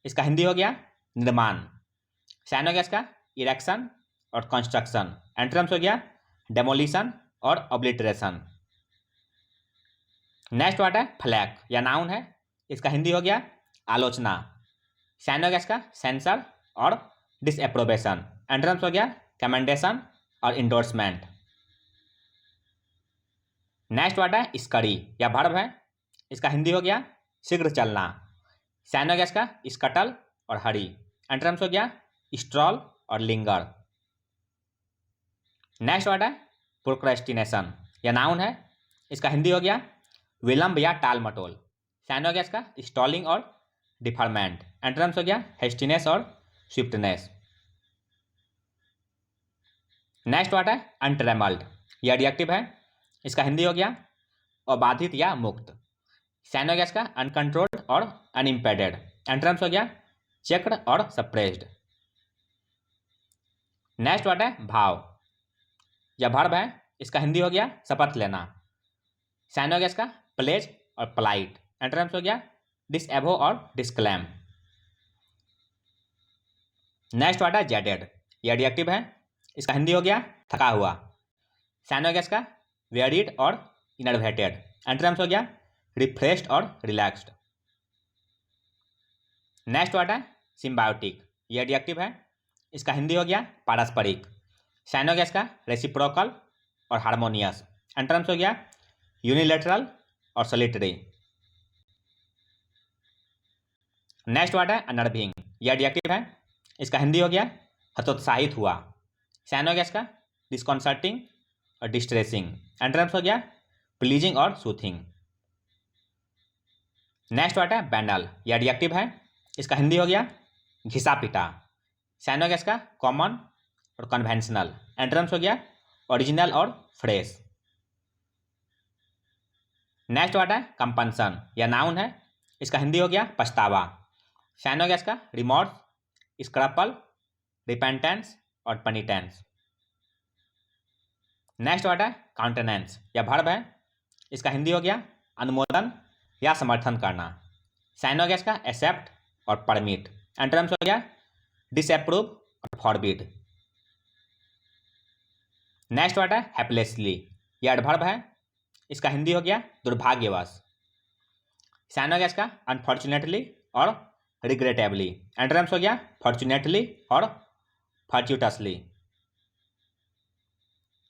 इसका हिंदी हो गया निर्माण। साइनोगैस का इरेक्शन और कंस्ट्रक्शन। एंटोनिम्स हो गया डेमोलिशन और ऑब्लिटरेशन। नेक्स्ट वर्ड है फ्लैक, यह नाउन है, इसका हिंदी हो गया आलोचना। साइनोगैस का सेंसर और डिसएप्रोबेशन। एंटोनिम्स हो गया कमेंडेशन और इंडोर्समेंट। नेक्स्ट वर्ड है स्करी, यह वर्ब है, इसका हिंदी हो गया शीघ्र चलना। साइनोगैस का स्कटल और हरी। एंटोनिम्स हो गया स्ट्रॉल और लिंगर। नेक्स्ट वर्ड है प्रोक्रेस्टिनेशन, यह नाउन है, इसका हिंदी हो गया विलंब या टाल मटोल। साइनोगैस का स्टॉलिंग और डिफरमेंट। एंटोनिम्स हो गया हेस्टिनेस और स्विफ्टनेस। नेक्स्ट वर्ड है अनट्रेमल्ड, यह एडजेक्टिव है, इसका हिंदी हो गया अबाधित या मुक्त। साइनोगैस का अनकंट्रोल्ड और अनइम्पेडेड। एंटोनिम्स हो गया चेक्ड और सप्रेस्ड। नेक्स्ट वर्ड है भाव, यह वर्ब है, इसका हिंदी हो गया शपथ लेना। साइनोगैस का प्लेज और पोलाइट। एंटोनिम्स हो गया डिसएबो और डिस्क्लेम। नेक्स्ट वर्ड है जेडेड, यह एडजेक्टिव है, इसका हिंदी हो गया थका हुआ। साइनोगैस का वेरिड और इनर्वेटेड। एंटोनिम्स हो गया रिफ्रेश्ड और रिलैक्स्ड। नेक्स्ट वर्ड है सिम्बायोटिक, यह एडजेक्टिव है, इसका हिंदी हो गया पारस्परिक। साइनोगैस का रेसिप्रोकल और हार्मोनियस। एंटोनिम्स हो गया यूनिलेटरल और सोलिटरी। नेक्स्ट वर्ड है अनर्विंग, यह एडजेक्टिव है, इसका हिंदी हो गया हतोत्साहित हुआ। साइनोगैस का डिस्कॉन्सर्टिंग और डिस्ट्रेसिंग। एंटोनिम्स हो गया प्लीजिंग और सूथिंग। नेक्स्ट वर्ड है बैंडल, यह एडजेक्टिव है, इसका हिंदी हो गया घिसा पिटा। साइनोगैस का कॉमन और कन्वेंशनल। एंटोनिम्स हो गया ओरिजिनल और फ्रेश। नेक्स्ट वर्ड है कंपनसन, यह नाउन है, इसका हिंदी हो गया पछतावा। साइनोगैस का रिमोर्स, स्क्रपल, रिपेंटेंस और पेनिटेंस। नेक्स्ट वर्ड है काउंटेनेंस, यह वर्ब है, इसका हिंदी हो गया अनुमोदन या समर्थन करना। साइनोगैस का एक्सेप्ट और परमिट। एंटोनिम्स हो गया डिसअप्रूव और फॉरबिड। नेक्स्ट वर्ड है हैप्लेसली, यह एडवर्ब है, इसका हिंदी हो गया दुर्भाग्यवश। साइनोगैस का अनफॉर्चुनेटली और रिग्रेटेबली। एंटोनिम्स हो गया फॉर्चुनेटली और फॉर्च्यूटसली।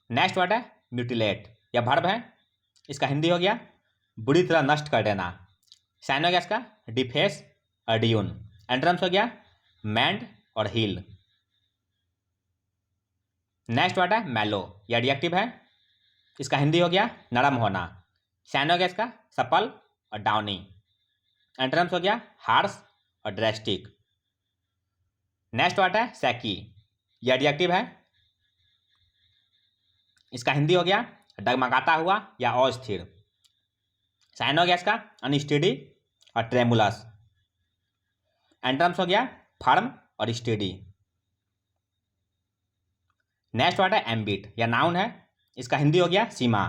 नेक्स्ट वर्ड है म्यूटिलेट, यह वर्ब है, इसका हिंदी हो गया बुरी तरह नष्ट कर देना। साइनोगैस का डिफेस और डियून। एंटोनिम्स हो गया मैंड और हील। नेक्स्ट वर्ड है मैलो, यह एडजेक्टिव है, इसका हिंदी हो गया नरम होना। साइनोगैस का सपल और डाउनी। एंटोनिम्स हो गया हार्श और ड्रेस्टिक। नेक्स्ट वर्ड है सैकी, यह एडजेक्टिव है, इसका हिंदी हो गया डगमगाता हुआ या अस्थिर। साइनोगैस का अनस्टेडी और ट्रेमुलस। एंटोनिम्स हो गया फर्म और स्टेडी। नेक्स्ट वर्ड है एम्बिट, यह नाउन है, इसका हिंदी हो गया सीमा।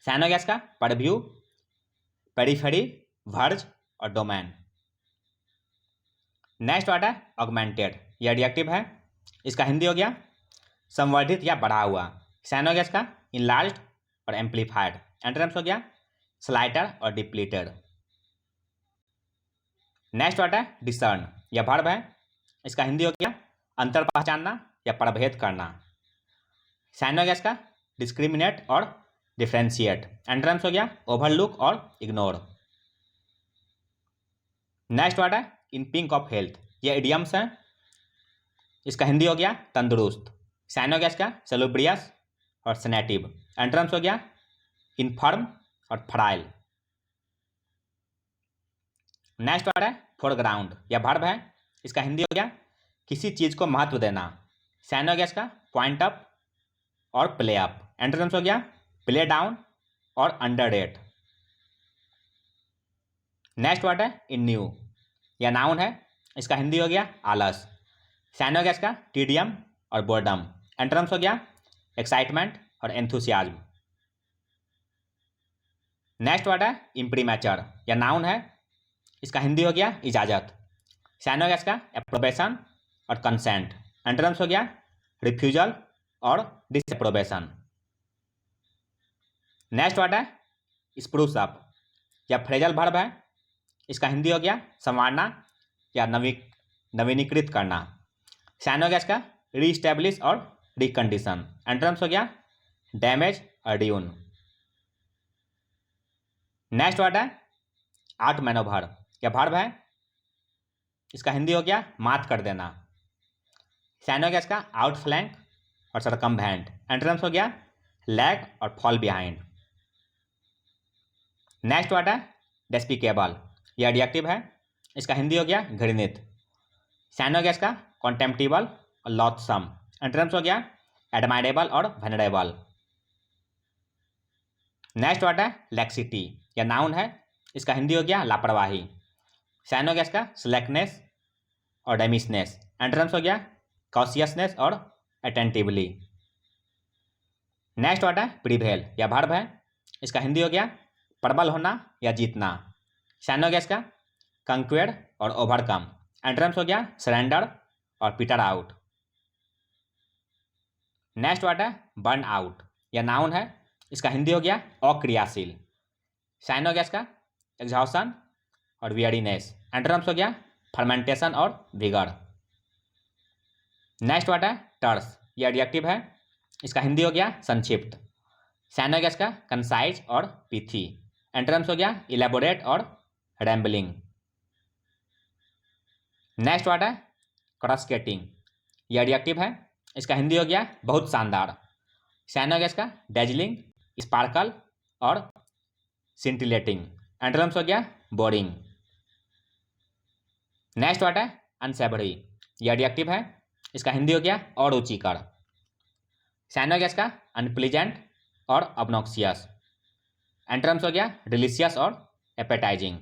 साइनोगैस का परव्यू, पेरिफेरी, वर्ज और डोमेन। नेक्स्ट वर्ड है ऑगमेंटेड, यह एडजेक्टिव है। इसका हिंदी हो गया संवर्धित या बढ़ा हुआ। साइन हो गया इसका इनलार्ज्ड और एम्पलीफाइड। एंटोनिम्स हो गया स्लाइटर और डिप्लीटेड। नेक्स्ट वर्ड है डिसर्न, यह वर्ब है। इसका हिंदी हो गया अंतर पहचानना या प्रभेद करना। साइन हो गया इसका डिस्क्रिमिनेट और डिफ्रेंशिएट। एंटोनिम्स हो गया ओवरलुक और इग्नोर। नेक्स्ट वर्ड है इन पिंक ऑफ हेल्थ, ये इडियम्स हैं। इसका हिंदी हो गया तंदुरुस्त। साइन हो गया इसका सेलुब्रियस और सेनेटिव। एंटोनिम्स हो गया इनफर्म और फ्राइल। नेक्स्ट वर्ड है फोरग्राउंड, यह वर्ब है। इसका हिंदी हो गया किसी चीज को महत्व देना। साइन हो गया इसका पॉइंट अप और प्ले अप। एंटोनिम्स हो गया प्ले डाउन और अंडररेट। नेक्स्ट वर्ड है इन न्यू, यह नाउन है। इसका हिंदी हो गया आलस। साइन हो गया इसका टीडियम और बोर्डम। एंटोनिम्स हो गया एक्साइटमेंट और एंथुसियाज्म। नेक्स्ट वर्ड है इम्प्रीमेचर, यह नाउन है। इसका हिंदी हो गया इजाजत। साइन हो गया इसका एप्रोबेशन और कंसेंट। एंटोनिम्स हो गया रिफ्यूजल और डिसएप्रोबेशन। नेक्स्ट वर्ड है स्प्रूस अप, यह फ्रेजल वर्ब है। इसका हिंदी हो गया संवारना या नवीनीकृत करना। साइन हो गया इसका रीस्टेब्लिश और रिकंडीशन। एंटोनिम्स हो गया डैमेज और ड्यून। नेक्स्ट वर्ड है आउट मैनोवर, यह वर्ब है। इसका हिंदी हो गया मात कर देना। साइन हो गया इसका आउट फ्लैंक और सरकमवेंट। एंटोनिम्स हो गया लैग और फॉल बिहाइंड। नेक्स्ट वर्ड है डेस्पिकेबल, यह एडजेक्टिव है। इसका हिंदी हो गया घृणित। साइन हो गया इसका कॉन्टेम्प्टिबल और लॉथसम। एंटोनिम्स हो गया एडमायरेबल और वेनरेबल। नेक्स्ट वर्ड है लैक्सिटी, यह नाउन है। इसका हिंदी हो गया लापरवाही। साइन हो गया इसका स्लैकनेस और डेमिसनेस। एंटोनिम्स हो गया कॉशियसनेस और अटेंटिवली। नेक्स्ट वर्ड है प्रिवेल, यह वर्ब है। इसका हिंदी हो गया प्रबल होना या जीतना। साइन हो गया इसका कंक्वेड और ओवरकम। एंटोनिम्स हो गया सरेंडर और पीटर आउट। नेक्स्ट वर्ड है बर्न आउट, यह नाउन है। इसका हिंदी हो गया अक्रियाशील। साइन हो गया इसका एग्जॉशन और वियरीनेस। एंटोनिम्स हो गया फर्मेंटेशन और विगर। नेक्स्ट वर्ड है टर्स, यह एडजेक्टिव है। इसका हिंदी हो गया संक्षिप्त। साइन हो गया इसका कंसाइज और पिथी। एंटोनिम्स हो गया इलेबोरेट और रैम्बलिंग। नेक्स्ट वर्ड है क्रॉसकेटिंग, यह एडजेक्टिव है। इसका हिंदी हो गया बहुत शानदार। साइन हो गया इसका डेजलिंग, स्पार्कल और सिंटिलेटिंग। एंटोनिम्स हो गया बोरिंग। नेक्स्ट वर्ड है अनसेवरी, यह एडजेक्टिव है। इसका हिंदी हो गया अरुचिकर। साइन हो गया इसका अनप्लीजेंट और ऑब्नॉक्सियस। एंटोनिम्स हो गया डिलीशियस और एपेटाइजिंग।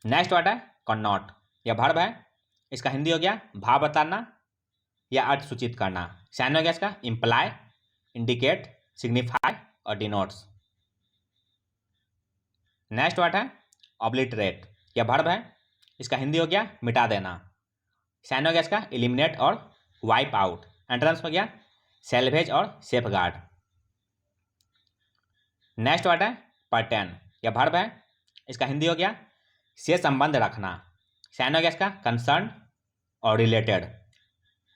नेक्स्ट वर्ड है कॉन्नॉट, यह वर्ब है। इसका हिंदी हो गया भाव बताना या अर्थ सूचित करना। साइन हो गया इसका इम्प्लाई, इंडिकेट, सिग्निफाई और डिनोट्स। नेक्स्ट वर्ड है ऑब्लिटरेट, यह वर्ब है। इसका हिंदी हो गया मिटा देना। साइन हो गया इसका एलिमिनेट और वाइप आउट। एंटोनिम्स हो गया सेल्वेज और सेफगार्ड। नेक्स्ट वर्ड है पर्टेन, यह वर्ब है। इसका हिंदी हो गया से संबंध रखना। साइन हो गया इसका कंसर्न और रिलेटेड।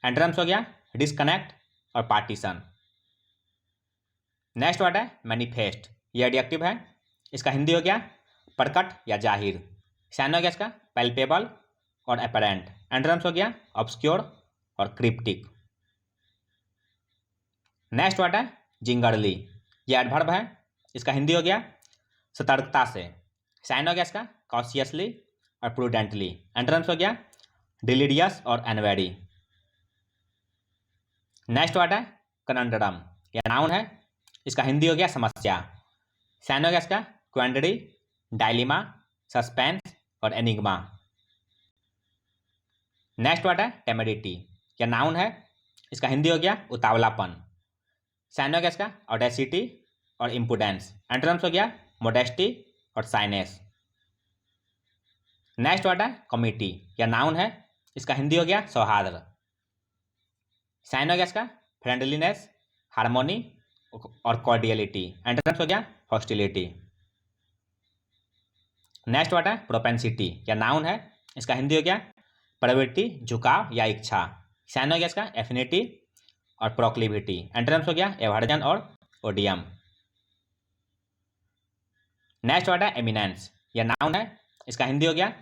एंटोनिम्स हो गया डिस्कनेक्ट और पार्टीशन। नेक्स्ट वर्ड है मैनिफेस्ट, यह एडजेक्टिव है। इसका हिंदी हो गया प्रकट या जाहिर। साइन हो गया इसका पैल्पेबल और अपरेंट। एंटोनिम्स हो गया ऑब्सक्योर और क्रिप्टिक। नेक्स्ट वर्ड है जिंगरली, यह एडवर्ब है। इसका हिंदी हो गया सतर्कता से। साइन हो गया इसका कॉशियसली और प्रूडेंटली। एंटोनिम्स हो गया डिलीरियस और एनवेरी। नेक्स्ट वर्ड है कनंडरम, यह नाउन है। इसका हिंदी हो गया समस्या। साइन हो गया इसका क्वेंडरी, डायलिमा, सस्पेंस और एनिग्मा। नेक्स्ट वर्ड है टेमेडिटी, यह नाउन है। इसका हिंदी हो गया उतावलापन। साइन हो गया इसका ऑडेसिटी और इम्पुडेंस। एंटोनिम्स हो गया मोडेस्टी और साइनेस। नेक्स्ट वर्ड है कमिटी, या नाउन है, इसका हिंदी हो गया सौहार्द। साइन हो गया इसका फ्रेंडलीनेस, हार्मोनी और कॉर्डियलिटी। एंटोनिम्स हो गया हॉस्टिलिटी। नेक्स्ट वर्ड है प्रोपेंसिटी, या नाउन है, इसका हिंदी हो गया प्रवृत्ति, झुकाव या इच्छा। साइन हो गया इसका एफिनिटी और प्रोक्लिविटी। एंटोनिम्स हो गया एवर्जन और ओडियम। नेक्स्ट वर्ड है एमिनेंस, या नाउन है, इसका हिंदी हो गया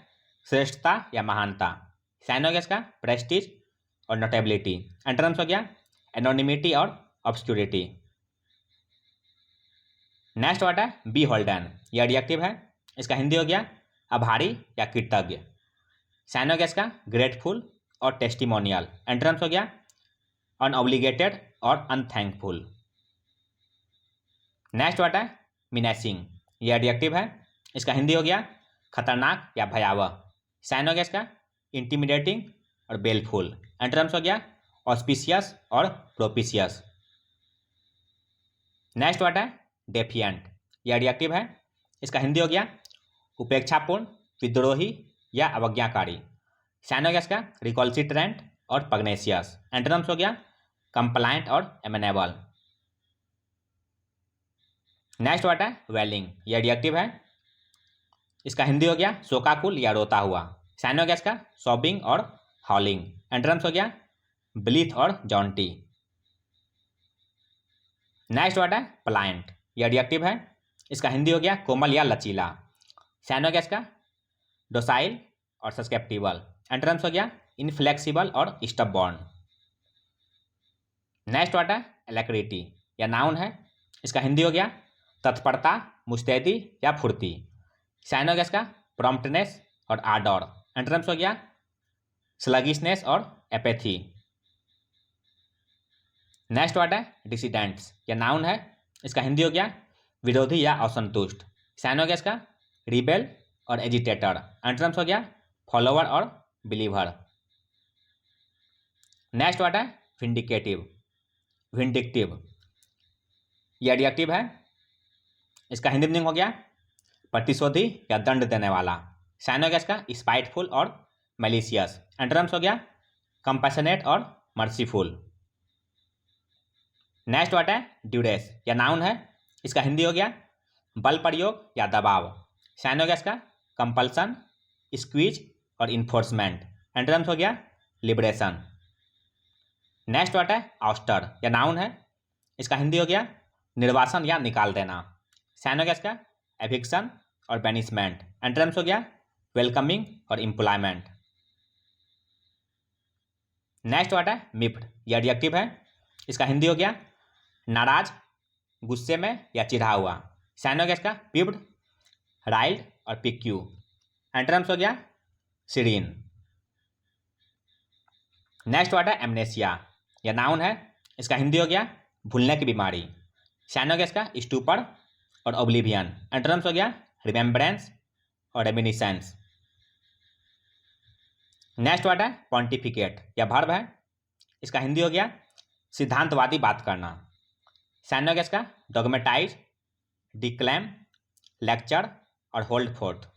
श्रेष्ठता या महानता। साइन हो गया इसका प्रेस्टीज और नोटेबिलिटी। एंटोनिम्स हो गया एनोनिमिटी और ऑब्सक्यूरिटी। नेक्स्ट वर्ड है बी होल्डन, यह एडजेक्टिव है, इसका हिंदी हो गया आभारी या कृतज्ञ। साइन हो गया इसका ग्रेटफुल और टेस्टिमोनियल। एंटोनिम्स हो गया अनऑब्लिगेटेड और अनथैंकफुल। नेक्स्ट वर्ड है मिनेसिंग, यह एडजेक्टिव है, इसका हिंदी हो गया खतरनाक या भयावह। साइन हो गया इसका इंटिमिडेटिंग और बेलफुल। एंटोनिम्स हो गया ऑस्पिशियस और प्रोपिशियस। नेक्स्ट वर्ड है डेफिएंट, यह एडजेक्टिव है, इसका हिंदी हो गया उपेक्षापूर्ण, विद्रोही या अवज्ञाकारी। साइन हो गया इसका रिकॉल्सिट्रेंट और पग्नेशियस। एंटोनिम्स हो गया कंप्लायंट और एमेनेबल। नेक्स्ट वर्ड है वेलिंग, यह एडजेक्टिव है, इसका हिंदी हो गया शोकाकुल या रोता हुआ। साइन हो गया इसका सॉबिंग और हॉलिंग। एंटोनिम्स हो गया ब्लीथ और जॉन्टी। नेक्स्ट वर्ड है प्लायंट, यह एडजेक्टिव है, इसका हिंदी हो गया कोमल या लचीला। साइन हो गया इसका डोसाइल और सस्केप्टिबल। एंटोनिम्स हो गया इनफ्लेक्सिबल और स्टबबॉर्न। नेक्स्ट वर्ड है एलेक्रिटी, या नाउन है, इसका हिंदी हो गया तत्परता, मुस्तैदी या फुर्ती। साइन हो गया इसका प्रॉम्प्टनेस और आर्डर। एंटोनिम्स हो गया स्लगिशनेस और एपेथी। नेक्स्ट वर्ड है डिसिडेंट्स, या नाउन है, इसका हिंदी हो गया विरोधी या असंतुष्ट। साइन हो गया इसका रिबेल और एजिटेटर। एंटोनिम्स हो गया फॉलोवर और बिलीवर। नेक्स्ट वर्ड है विंडिकेटिव, विंडिक्टिव, यह एडजेक्टिव है, इसका हिंदी मीनिंग हो गया प्रतिशोधी या दंड देने वाला। साइन हो गया इसका स्पाइटफुल और मैलिशियस। एंटोनिम्स हो गया कंपैशनेट और मर्सीफुल। नेक्स्ट वर्ड है ड्यूरेस, या नाउन है, इसका हिंदी हो गया बल प्रयोग या दबाव। साइन हो गया इसका कंपल्सन, स्क्वीज और इन्फोर्समेंट। एंटोनिम्स हो गया लिबरेशन। नेक्स्ट वर्ड है ऑस्टर, या नाउन है, इसका हिंदी हो गया निर्वासन या निकाल देना। साइन हो गया इसका एविक्शन और बैनिशमेंट। एंटोनिम्स हो गया वेलकमिंग और एम्प्लॉयमेंट। नेक्स्ट वर्ड है मिफ्ड, यह एडजेक्टिव है, इसका हिंदी हो गया नाराज, गुस्से में या चिढ़ा हुआ। साइन हो गया इसका पिप्ड, राइल्ड और पिक्यू। एंटोनिम्स हो गया सीरीन। नेक्स्ट वर्ड है एमनेसिया, यह नाउन है, इसका हिंदी हो गया भूलने की बीमारी। साइन हो गया इसका स्टूपर और ओब्लिवियन। एंटोनिम्स हो गया रिमेम्बरेंस और रेमिनिसेंस। नेक्स्ट वर्ड है पॉन्टिफिकेट, यह वर्ब है, इसका हिंदी हो गया सिद्धांतवादी बात करना। साइन हो गया इसका डॉगमेटाइज, डिक्लेम, लेक्चर और होल्ड फोर्थ।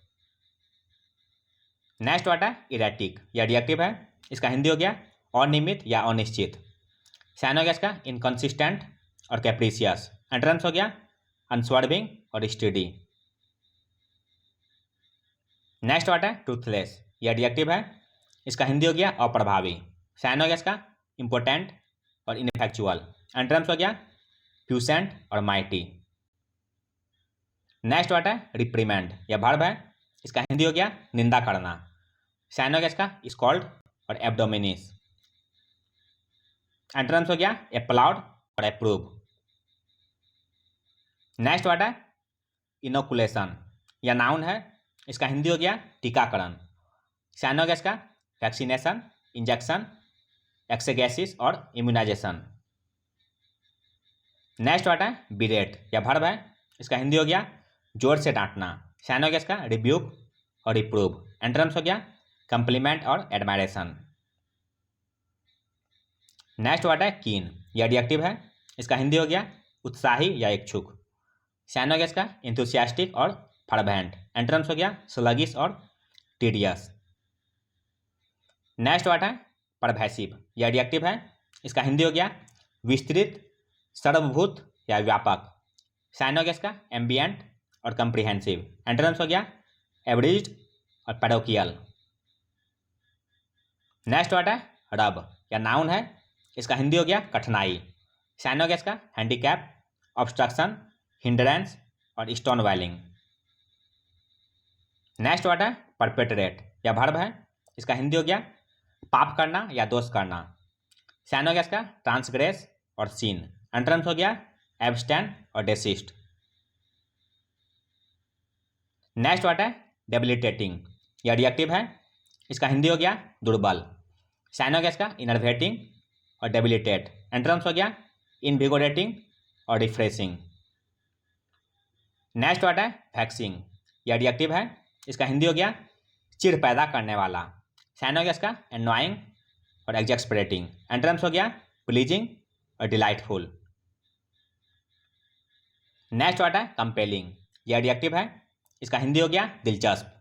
नेक्स्ट वर्ड है इरेटिक, यह एडजेक्टिव है, इसका हिंदी हो गया अनियमित या अनिश्चित। साइन हो गया इसका इनकंसिस्टेंट और कैप्रिशियस। एंटोनिम्स हो गया अनस्वर्विंग और स्टडी। नेक्स्ट वर्ड है ट्रूथलेस, यह एडजेक्टिव है, इसका हिंदी हो गया अप्रभावी। साइन हो गया इसका इम्पोर्टेंट और इनफैक्चुअल। एंटोनिम्स हो गया फ्यूसेंट और माइटी। नेक्स्ट वर्ड है रिप्रीमेंड, यह वर्ब है, इसका हिंदी हो गया निंदा करना। साइन हो गया इसका स्कॉल्ड और एब्डोमिनिस। एंटोनिम्स हो गया एप्लाउड और अप्रूव। नेक्स्ट वर्ड है इनोकुलेशन, यह नाउन है, इसका हिंदी हो गया टीकाकरण। साइन हो गया इसका वैक्सीनेशन, इंजेक्शन, एक्सेगेसिस और इम्यूनाइजेशन। नेक्स्ट वर्ड है बिरेट, यह वर्ब है, इसका हिंदी हो गया जोर से डांटना। साइन हो गया इसका रिब्यूक और रिप्रूव। एंटोनिम्स हो गया कम्प्लीमेंट और एडमायरेशन। नेक्स्ट वर्ड है कीन, यह एडजेक्टिव है, इसका हिंदी हो गया उत्साही या इच्छुक। साइन हो गया इसका इंथुसियास्टिक और फर्वेंट। एंटोनिम्स हो गया स्लगिश और टीडियस। नेक्स्ट वर्ड है परवैसिव, यह एडजेक्टिव है, इसका हिंदी हो गया विस्तृत, सर्वभूत या व्यापक। साइन हो गया इसका एम्बियंट और कंप्रीहेंसिव। एंटोनिम्स हो गया एवरेज्ड और पैरोकियल। नेक्स्ट वर्ड है रब, या नाउन है, इसका हिंदी हो गया कठिनाई। साइन हो गया इसका हैंडीकैप, ऑब्स्ट्रक्शन, हिंड्रेंस और स्टोन वेलिंग। नेक्स्ट वर्ड है परपेट्रेट, या वर्ब है, इसका हिंदी हो गया पाप करना या दोष करना। साइन हो गया इसका ट्रांसग्रेस और सीन। एंटोनिम्स हो गया एब्स्टैन और डेसिस्ट। नेक्स्ट वर्ड है डेबिलिटेटिंग, यह एडजेक्टिव है, इसका हिंदी हो गया दुर्बल। साइन हो गया इसका इनर्वेटिंग और डेबिलिटेट। एंटोनिम्स हो गया इनविगोरेटिंग और रिफ्रेशिंग। नेक्स्ट वर्ड है वैक्सिंग, यह एडजेक्टिव है, इसका हिंदी हो गया चिढ़ पैदा करने वाला। साइन हो गया इसका एनॉइंग और एग्जैस्परेटिंग। एंटोनिम्स हो गया प्लीजिंग और डिलाइटफुल। नेक्स्ट वर्ड है कंपेलिंग, यह एडजेक्टिव है, इसका हिंदी हो गया दिलचस्प।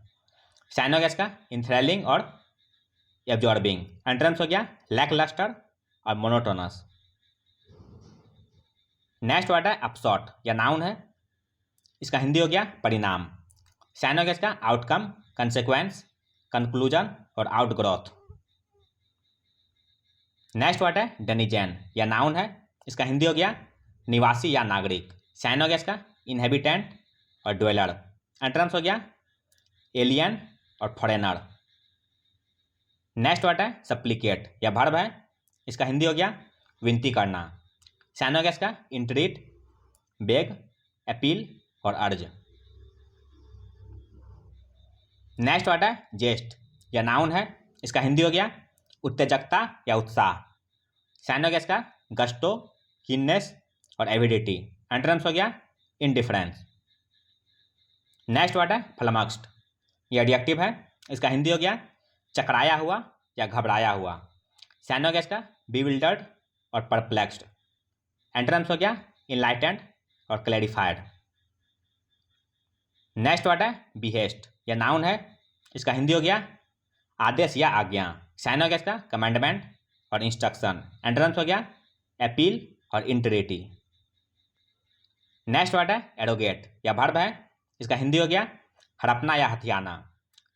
साइन हो गया इसका इंथ्रेलिंग और एब्जॉर्बिंग। एंटोनिम्स हो गया लैकलस्टर और मोनोटोनस। नेक्स्ट वर्ड है अपसॉट, या नाउन है, इसका हिंदी हो गया परिणाम। साइन हो गया इसका आउटकम, कंसेक्वेंस, कंक्लूजन और आउटग्रोथ। नेक्स्ट वर्ड है डेनिजेन, या नाउन है, इसका हिंदी हो गया निवासी या नागरिक। साइन हो गया इसका इनहेबिटेंट और ड्वेलर। एंटोनिम्स हो गया एलियन और फॉरेनर। नेक्स्ट वर्ड है सप्लिकेट, या वर्ब है, इसका हिंदी हो गया विनती करना। साइन हो गया इसका इंट्रीट, बेग, अपील और अर्ज। नेक्स्ट वर्ड है जेस्ट, या नाउन है, इसका हिंदी हो गया उत्तेजकता या उत्साह। साइन हो गया इसका गस्टो, कीननेस और एविडिटी। एंटोनिम्स हो गया इनडिफरेंस। नेक्स्ट वर्ड है फ्लमक्स्ड, यह एडजेक्टिव है, इसका हिंदी हो गया चकराया हुआ या घबराया हुआ। साइन हो गया इसका bewildered और परप्लेक्स्ड। एंटोनिम्स हो गया इनलाइटेंड और क्लैरिफाइड। नेक्स्ट वर्ड है बिहेस्ट, यह नाउन है, इसका हिंदी हो गया आदेश या आज्ञा। साइन हो गया इसका कमांडमेंट और इंस्ट्रक्शन। एंटोनिम्स हो गया अपील और इंटरेटी। नेक्स्ट वर्ड है एरोगेट, या वर्ब है, इसका हिंदी हो गया हड़पना या हथियाना।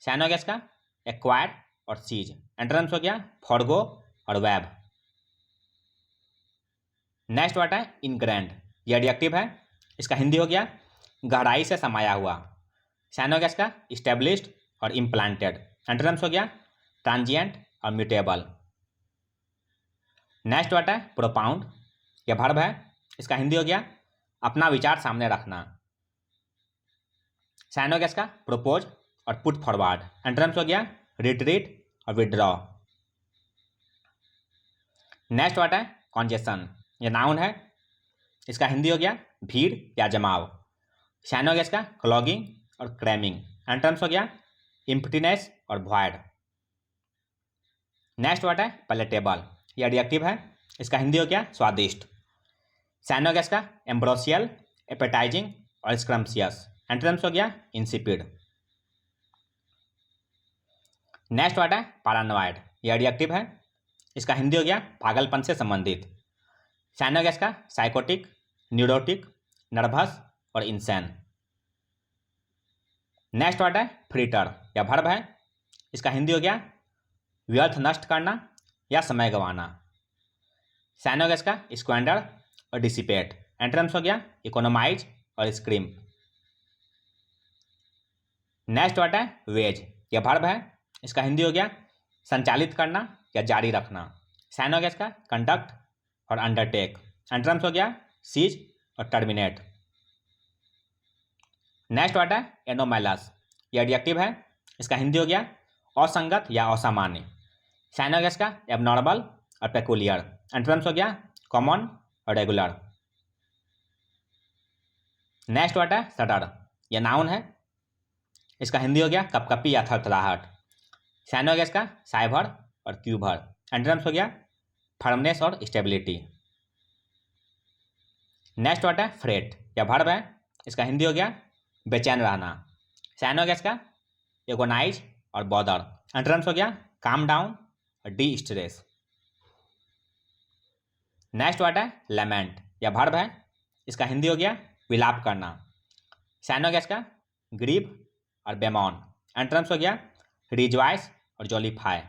साइन हो गया इसका एक्वायर और सीज। एंटोनिम्स हो गया फॉरगो और वेब। नेक्स्ट वर्ड है इनग्रैंड, यह एडजेक्टिव है, इसका हिंदी हो गया गहराई से समाया हुआ। साइन हो गया इसका इस्टेब्लिश्ड और इम्प्लांटेड। एंटोनिम्स हो गया ट्रांजिएंट और म्यूटेबल। नेक्स्ट वर्ड है प्रोपाउंड, यह वर्ब है, इसका हिंदी हो गया अपना विचार सामने रखना। साइन हो गया इसका प्रोपोज और पुट फॉरवर्ड। एंटोनिम्स हो गया रिट्रीट और विड्रॉ। नेक्स्ट वर्ड है कॉन्जेशन, यह नाउन है, इसका हिंदी हो गया भीड़ या जमाव। साइन हो गया इसका क्लॉगिंग और क्रैमिंग। एंटोनिम्स हो गया इम्पटीनेस और वॉइड। नेक्स्ट वर्ड है पैलेटेबल, यह एडजेक्टिव है, इसका हिंदी हो गया स्वादिष्ट। साइन हो गया इसका एम्ब्रोसियल, एपेटाइजिंग और स्क्रम्सियस। एंटोनिम्स हो गया इंसिपिड। नेक्स्ट वर्ड है पैरानॉइड, यह एडजेक्टिव है, इसका हिंदी हो गया पागलपन से संबंधित। साइन हो गया इसका साइकोटिक, न्यूरोटिक, नर्वस और इंसैन। नेक्स्ट वर्ड है फ्रीटर, या वर्ब है, इसका हिंदी हो गया व्यर्थ नष्ट करना या समय गंवाना। साइन हो गया इसका स्क्वेंडर और डिसिपेट। एंटोनिम्स हो गया इकोनोमाइज और स्क्रीम। नेक्स्ट वर्ड है वेज, यह वर्ब है, इसका हिंदी हो गया संचालित करना या जारी रखना। साइन हो गया इसका कंडक्ट और अंडरटेक। एंटोनिम्स हो गया सीज और टर्मिनेट। नेक्स्ट वर्ड है एनोमैलस, यह एडजेक्टिव है, इसका हिंदी हो गया असंगत या असामान्य। साइन हो गया इसका एबनॉर्मल और पेकुलियर। एंटोनिम्स हो गया कॉमन और रेगुलर। नेक्स्ट वर्ड है सडर, यह नाउन है, इसका हिंदी हो गया कपकपी या थरथराहट। साइन हो गया इसका साइबर और क्यूबर। एंटोनिम्स हो गया फर्मनेस और स्टेबिलिटी। नेक्स्ट वर्ड है फ्रेट, यह वर्ब है, इसका हिंदी हो गया बेचैन रहना। साइन हो गया इसका एगोनाइज और बॉदर। एंटोनिम्स हो गया काम डाउन और डी स्ट्रेस। नेक्स्ट वर्ड है लेमेंट, या वर्ब है, इसका हिंदी हो गया विलाप करना। साइन हो गया इसका ग्रीव और बेमॉन। एंटोनिम्स हो गया रिजॉइस और जॉलीफाई।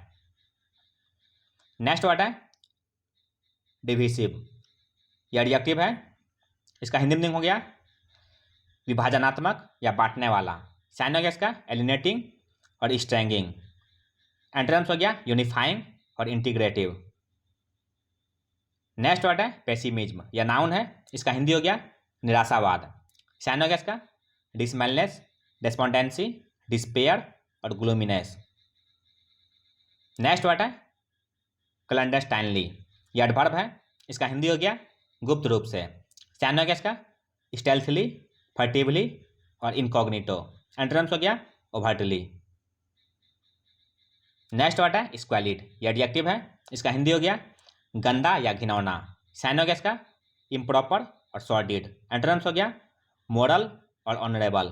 नेक्स्ट वर्ड है डिविसिव, यह एडजेक्टिव है, इसका हिंदी मीनिंग हो गया विभाजनात्मक या बांटने वाला। साइन हो गया इसका एलिनेटिंग और स्ट्रेंगिंग। एंटोनिम्स हो गया यूनिफाइंग और इंटीग्रेटिव। नेक्स्ट वर्ड है पेसिमिज्म, यह नाउन है, इसका हिंदी हो गया निराशावाद। साइन हो गया इसका डिसमेलनेस, डेस्पोंडेंसी, डिस्पेयर और ग्लूमिनेस। नेक्स्ट वर्ड है क्लैंडस्टाइनली, यह एडवर्ब है, इसका हिंदी हो गया गुप्त रूप से। साइन हो गया इसका स्टेल्थली, फर्टिवली और इनकॉग्निटो। एंटोनिम्स हो गया ओवर्टली। नेक्स्ट वर्ड है स्क्वैलिड, यह एडजेक्टिव है, इसका हिंदी हो गया गंदा या घिनौना। साइन हो गया इसका इम्प्रॉपर और सॉर्डिड। एंटोनिम्स हो गया मोरल और ऑनरेबल।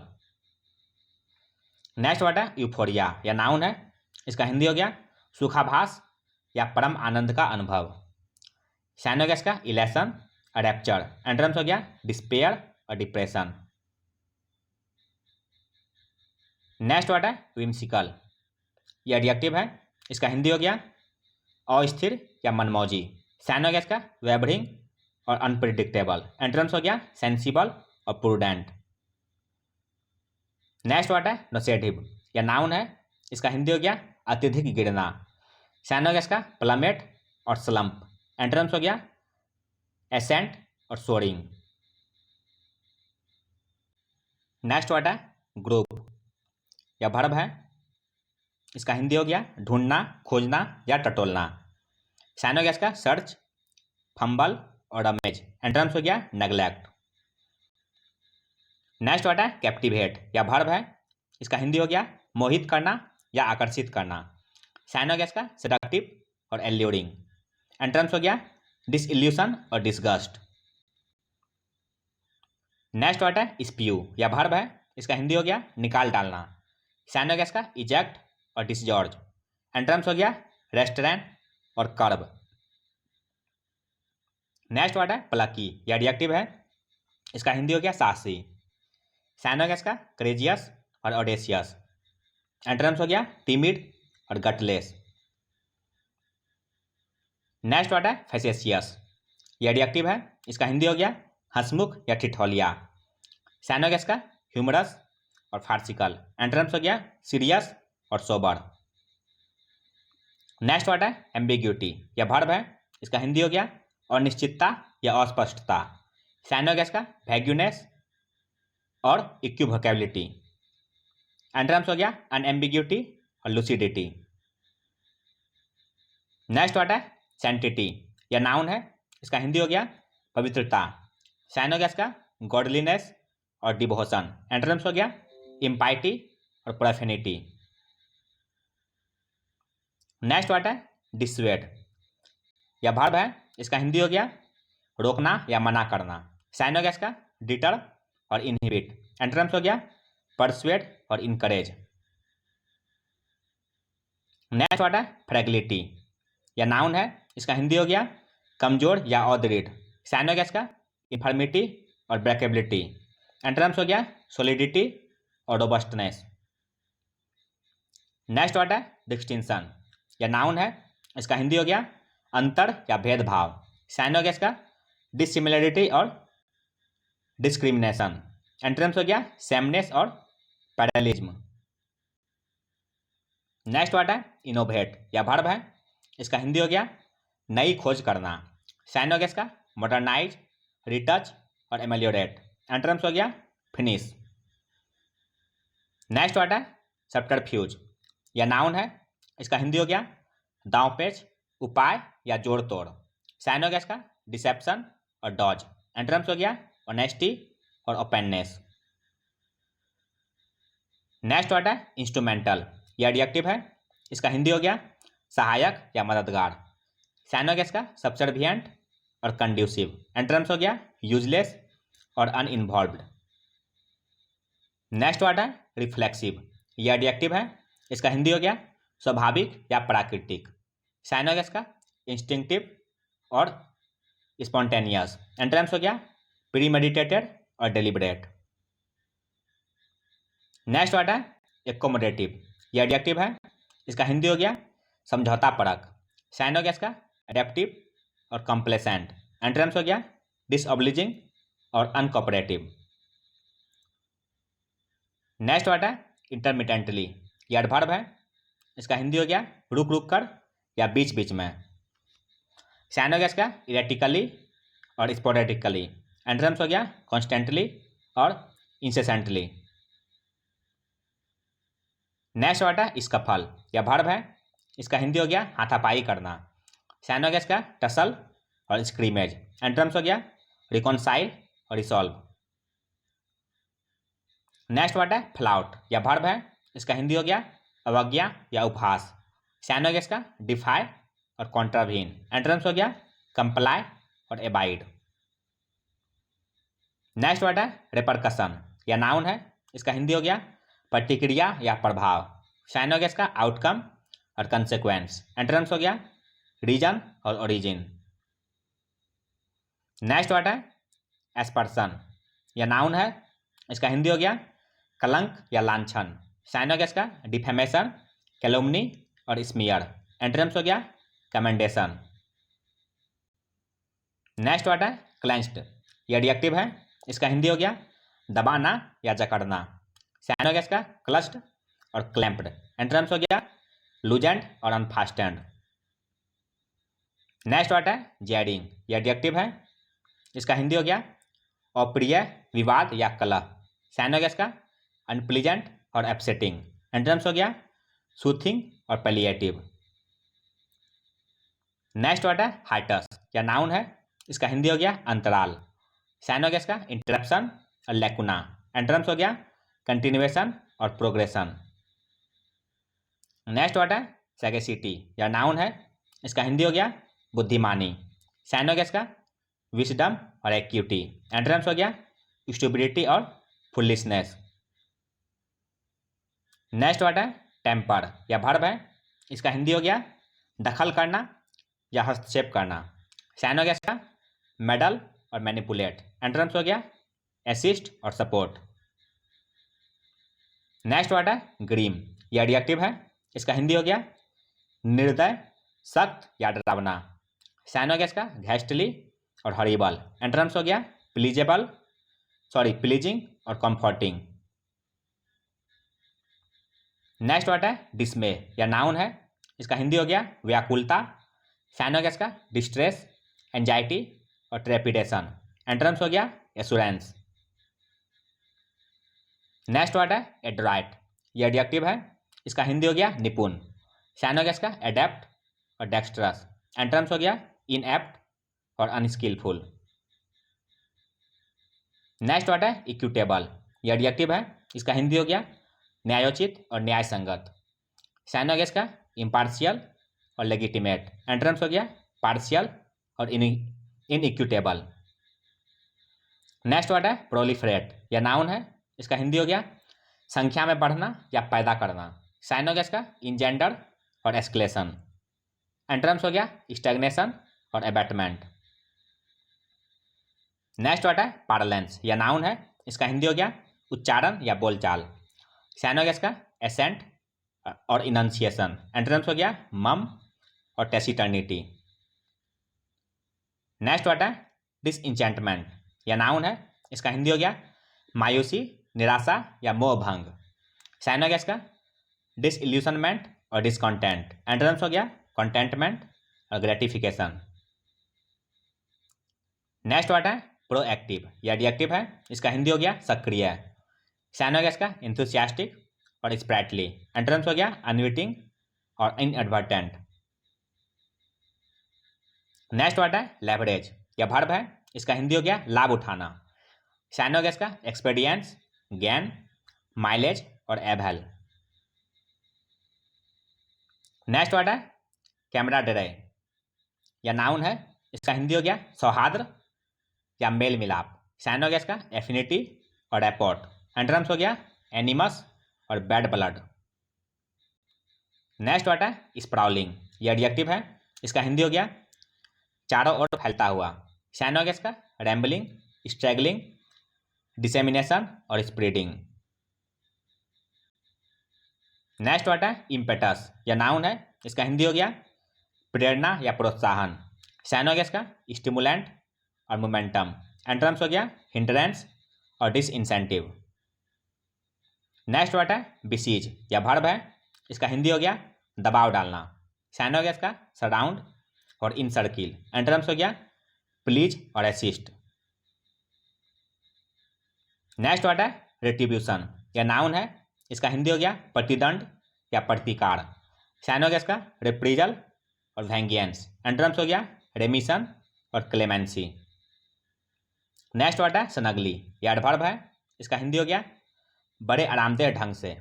नेक्स्ट वर्ड है यूफोरिया, यह नाउन है, इसका हिंदी हो गया सुखाभास या परम आनंद का अनुभव। साइन हो गया इसका इलेशन और रैप्चर। एंटोनिम्स हो गया डिस्पेयर और डिप्रेशन। नेक्स्ट वर्ड है विम्सिकल, यह एडजेक्टिव है, इसका हिंदी हो गया अस्थिर या मनमौजी। साइन हो गया इसका वेबरिंग और अनप्रिडिक्टेबल। एंटोनिम्स हो गया सेंसिबल और प्रूडेंट। नेक्स्ट वर्ड है नोसेटिव, यह नाउन है, इसका हिंदी हो गया अत्यधिक गिरना। साइन हो गया इसका प्लमेट और स्लम्प। एंटोनिम्स हो गया एसेंट और सोरिंग। नेक्स्ट वर्ड है ग्रुप, यह वर्ब है, इसका हिंदी हो गया ढूंढना, खोजना या टटोलना। साइन हो गया इसका सर्च, फंबल और डैमेज। एंटोनिम्स हो गया नेग्लेक्ट। नेक्स्ट वर्ड है कैप्टिवेट, यह वर्ब है, इसका हिंदी हो गया मोहित करना या आकर्षित करना। साइन हो गया इसका सेडक्टिव और एल्यूरिंग। एंटोनिम्स हो गया डिसइल्यूशन और डिसगस्ट। नेक्स्ट वर्ड है स्प्यू, यह वर्ब है, इसका हिंदी हो गया निकाल डालना। साइन हो गया इसका इजेक्ट और डिसजॉर्ज। एंटोनिम्स हो गया रेस्टोरेंट और कर्ब। नेक्स्ट वर्ड है प्लकी, यह एडजेक्टिव है, इसका हिंदी हो गया साहसी। साइन हो गया इसका करेजियस और ऑडेसियस। एंटोनिम्स हो गया टिमिड और गटलेस। नेक्स्ट वर्ड है फैसेशियस, यह एडजेक्टिव है, इसका हिंदी हो गया हंसमुख या ठिठौलिया। साइन हो गया इसका ह्यूमरस और फार्सिकल। एंटोनिम्स हो गया सीरियस और सोबर। नेक्स्ट वर्ड है एम्बिग्यूटी, यह वर्ब है, इसका हिंदी हो गया अनिश्चितता या अस्पष्टता। साइन हो गया इसका वैग्यूनेस और इक्विवोकेबिलिटी। एंटोनिम्स हो गया अनएम्बिग्यूटी और लूसिडिटी। नेक्स्ट वर्ड है सैंक्टिटी, यह नाउन है, इसका हिंदी हो गया पवित्रता। साइन हो गया इसका गॉडलीनेस और डिवोशन। एंटोनिम्स हो गया इम्पाइटी और प्रोफेनिटी। नेक्स्ट वर्ड है डिसवेड, यह वर्ब है, इसका हिंदी हो गया रोकना या मना करना। साइन हो गया इसका डिटर और इनहिबिट। एंटोनिम्स हो गया परसुएड और इनकरेज। नेक्स्ट वर्ड है फ्रेगलिटी, यह नाउन है, इसका हिंदी हो गया कमजोर या अदृढ़। साइन हो गया इसका इन्फर्मिटी और ब्रेकेबिलिटी। एंटोनिम्स हो गया सॉलिडिटी और रोबस्टनेस। नेक्स्ट वर्ड है डिस्टिंक्शन, यह नाउन है, इसका हिंदी हो गया अंतर या भेदभाव। साइन हो गया इसका डिसिमिलरिटी और डिस्क्रिमिनेशन। एंटोनिम्स हो गया सेमनेस और पैरेलिज्म। नेक्स्ट वर्ड है इनोवेट, यह वर्ब है, इसका हिंदी हो गया नई खोज करना। साइन हो गया इसका मॉडर्नाइज, रिटच और एमेलियोरेट। एंटोनिम्स हो गया फिनिश। नेक्स्ट वर्ड है सब्टरफ्यूज, यह नाउन है, इसका हिंदी हो गया दांवपेच, उपाय या जोड़ तोड़। साइन हो गया इसका डिसेप्शन और डॉज। एंटोनिम्स हो गया ऑनेस्टी और ओपेननेस। नेक्स्ट वर्ड है इंस्ट्रूमेंटल, यह एडजेक्टिव है, इसका हिंदी हो गया सहायक या मददगार। साइन हो गया इसका सब्सर्विएंट और कंड्यूसिव। एंटोनिम्स हो गया यूजलेस और अनइन्वॉल्व्ड। नेक्स्ट वर्ड है रिफ्लेक्सिव, यह एडजेक्टिव है, इसका हिंदी हो गया स्वाभाविक या प्राकृतिक। साइनोगेस का इंस्टिंक्टिव और स्पॉन्टेनियस। एंटोनिम्स हो गया प्रीमेडिटेटेड और डेलिबरेट। नेक्स्ट वर्ड है एकोमोडेटिव, यह एडजेक्टिव है। इसका हिंदी हो गया समझौता परक। साइनोगेस का एडेप्टिव और कंप्लेसेंट। एंटोनिम्स हो गया डिसऑब्लिजिंग और अनकोऑपरेटिव। नेक्स्ट वर्ड है इंटरमिटेंटली, यह एडवर्ब है। इसका हिंदी हो गया रुक रुक कर या बीच बीच में। साइनोगेस का इरेटिकली और स्पोरेटिकली। एंटोनिम्स हो गया कॉन्स्टेंटली और इंसेसेंटली। नेक्स्ट वर्ड है स्कफल, यह वर्ब है। इसका हिंदी हो गया हाथापाई करना। साइनोगेस का टसल और स्क्रीमेज। एंटोनिम्स हो गया रिकॉन्साइल और रिसॉल्व। नेक्स्ट वर्ड है फ्लाउट, यह वर्ब है। इसका हिंदी हो गया अवज्ञा या उपहास। साइनोगेस का डिफाई और कॉन्ट्रावीन। एंटोनिम्स हो गया कंप्लाई और एबाइड। नेक्स्ट वर्ड है रेपरकशन, यह नाउन है। इसका हिंदी हो गया प्रतिक्रिया या प्रभाव। साइनोगेस का आउटकम और कंसेक्वेंस। एंटोनिम्स हो गया रीजन और ओरिजिन। नेक्स्ट वर्ड है एस्पर्सन, यह नाउन है। इसका हिंदी हो गया कलंक या लांछन। साइनोगेस का डिफेमेशन, कैलुमनी और स्मीयर। एंटोनिम्स हो गया कमेंडेशन। नेक्स्ट वर्ड है क्लेंच्ड, यह एडजेक्टिव है। इसका हिंदी हो गया दबाना या जकड़ना। साइनोगेस का क्लच्ड और क्लैंप्ड। एंटोनिम्स हो गया लूजेंड और अनफास्टेंड। नेक्स्ट वर्ड है जैडिंग, यह एडजेक्टिव है। इसका हिंदी हो गया अप्रिय, विवाद या कलह। साइनोगेस का अनप्लीजेंट और अपसेटिंग। एंटोनिम्स हो गया सूथिंग और पैलिएटिव। नेक्स्ट वर्ड है हाइटस, यह नाउन है। इसका हिंदी हो गया अंतराल। साइनोगेस का इंटरप्शन और लैकुना। एंटोनिम्स हो गया कंटिन्यूएशन और प्रोग्रेशन। नेक्स्ट वर्ड है सैगेसिटी, यह नाउन है। इसका हिंदी हो गया बुद्धिमानी। साइनोगेस का विजडम और एक्यूटी। एंटोनिम्स हो गया स्टुपिडिटी और फुलिशनेस। नेक्स्ट वर्ड है टेम्पर, यह वर्ब है। इसका हिंदी हो गया दखल करना या हस्तक्षेप करना। साइनोगेस का मेडल और मैनिपुलेट। एंटोनिम्स हो गया असिस्ट और सपोर्ट। नेक्स्ट वर्ड है ग्रीम, यह एडजेक्टिव है। इसका हिंदी हो गया निर्दय, सख्त या डरावना। साइनोगेस का घैस्टली और हॉरिबल। एंटोनिम्स हो गया प्लीजिंग और कंफर्टिंग। नेक्स्ट वर्ड है डिस्मे, यह नाउन है। इसका हिंदी हो गया व्याकुलता। साइनोगेस का डिस्ट्रेस, एंजाइटी और ट्रेपिडेशन। एंटोनिम्स हो गया एश्योरेंस। नेक्स्ट वर्ड है एडराइट, यह एडजेक्टिव है। इसका हिंदी हो गया निपुण। साइनोगेस का एडेप्ट और डेक्स्ट्रस। एंटोनिम्स हो गया इनएप्ट और अनस्किलफुल। नेक्स्ट वर्ड है इक्विटेबल, यह एडजेक्टिव है। इसका हिंदी हो गया न्यायोचित और न्याय संगत। साइनोगेस का इम्पार्शियल और लेगिटिमेट। एंटोनिम्स हो गया पार्शियल और इनइक्विटेबल। नेक्स्ट वर्ड है प्रोलिफरेट, यह नाउन है। इसका हिंदी हो गया संख्या में बढ़ना या पैदा करना। साइनोगेस का इंजेंडर और एस्केलेशन। एंटोनिम्स हो गया स्टैग्नेशन और एबैटमेंट। नेक्स्ट वर्ड है पार्लेंस, यह नाउन है। इसका हिंदी हो गया उच्चारण या बोलचाल। साइनोगेस का एसेंट और इनंसिएशन। एंटोनिम्स हो गया मम और टेसिटर्निटी। नेक्स्ट वर्ड है डिसइंचेंटमेंट, यह नाउन है। इसका हिंदी हो गया मायूसी, निराशा या मोहभंग। साइनोगेस का डिसइल्यूशनमेंट और डिसकॉन्टेंट। एंटोनिम्स हो गया कॉन्टेंटमेंट और ग्रेटिफिकेशन। नेक्स्ट वर्ड है प्रोएक्टिव, यह एडजेक्टिव है। इसका हिंदी हो गया सक्रिय। साइनोगेस का इंथुसियास्टिक और स्प्राइटली। एंटोनिम्स हो गया अनविटिंग और इनएडवर्टेंट। नेक्स्ट वर्ड है लेवरेज, यह वर्ब है। इसका हिंदी हो गया लाभ उठाना। साइनोगेस का एक्सपेडिएंस, गेन, माइलेज और एवहेल। नेक्स्ट वर्ड है कैमराडेरे, यह नाउन है। इसका हिंदी हो गया सौहार्द या मेल मिलाप। साइनोगेस का एफिनिटी और एपोर्ट। एंटोनिम्स हो गया एनिमस और बैड ब्लड। नेक्स्ट वर्ड है स्प्राउलिंग, ये एडजेक्टिव है, इसका हिंदी हो गया चारों ओर फैलता हुआ। साइन हो गया इसका रैम्बलिंग, स्ट्रैगलिंग, डिसेमिनेशन और स्प्रेडिंग। नेक्स्ट वर्ड है इम्पेटस, यह नाउन है, इसका हिंदी हो गया प्रेरणा या प्रोत्साहन। साइन हो गया इसका स्टिमुलेंट और मोमेंटम। एंटरम्स हो गया हिंड्रेंस और डिसइंसेंटिव। नेक्स्ट वर्ड है बिसीज, यह वर्ब है, इसका हिंदी हो गया दबाव डालना। साइन हो गया इसका सराउंड और इन सर्किल। एंटरम्स हो गया प्लीज और असिस्ट। नेक्स्ट वर्ड है रेट्रीब्यूशन, यह नाउन है, इसका हिंदी हो गया प्रतिदंड या प्रतिकार। साइन हो गया इसका रिप्रीजल और वेंगियंस। एंटरम्स हो गया रेमिशन और क्लेमेंसी। नेक्स्ट वर्ड है स्नगली, यह एडवर्ब है, इसका हिंदी हो गया बड़े आरामदेह ढंग से।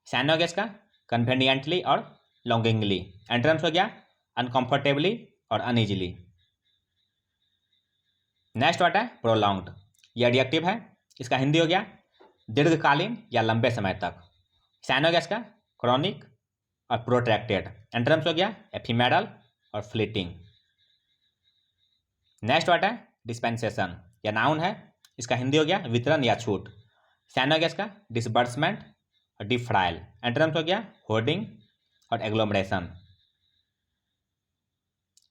साइन हो गया इसका कन्वीनियंटली और लॉन्गिंगली। एंटरम्स हो गया अनकंफर्टेबली और अनइजली। नेक्स्ट वर्ड है प्रोलॉन्ग्ड, यह एडजेक्टिव है, इसका हिंदी हो गया दीर्घकालीन या लंबे समय तक। साइन हो गया इसका क्रॉनिक और प्रोट्रैक्टेड। एंटरम्स हो गया एफिमेरल और फ्लीटिंग। नेक्स्ट वर्ड है डिस्पेंसेशन, यह नाउन है, इसका हिंदी हो गया वितरण या छूट। साइन हो गया इसका डिसबर्समेंट और डिफ्रायल। एंटरम्स हो गया होर्डिंग और एग्लोमरेशन।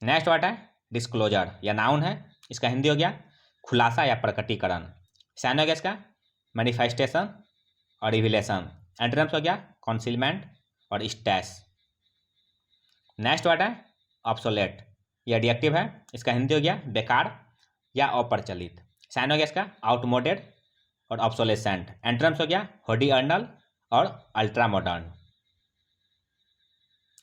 नेक्स्ट वर्ड है डिस्क्लोजर, यह नाउन है, इसका हिंदी हो गया खुलासा या प्रकटीकरण। साइन हो गया इसका मैनिफेस्टेशन और रिविलेशन। एंटरम्स हो गया कॉन्सीलमेंट और स्टैश। नेक्स्ट वर्ड है ऑब्सोलेट, यह एडजेक्टिव है, इसका हिंदी हो गया बेकार या अप्रचलित। साइन हो गया इसका आउटमोडेड और ऑब्सोलेसेंट। एंटरम्स हो गया हॉर्डियर्नल और अल्ट्रा मॉडर्न।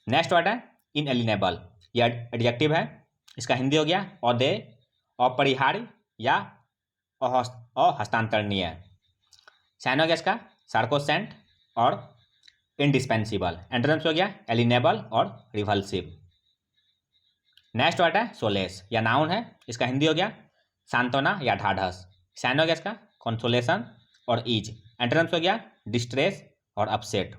नेक्स्ट वर्ड है इनएलिनेबल, यह एडजेक्टिव है, इसका हिंदी हो गया अदेय, अपरिहार्य या अहस्तांतरणीय। साइन हो गया इसका सार्कोसेंट और इंडिस्पेंसिबल। एंटरम्स हो गया एलिनेबल और रिवल्सिव। नेक्स्ट वर्ड है सोलेस, यह नाउन है, इसका हिंदी हो गया सांत्वना या ढाढ़स। साइन हो गया इसका कंसोलेशन और ईज। एंटरम्स हो गया डिस्ट्रेस और अपसेट।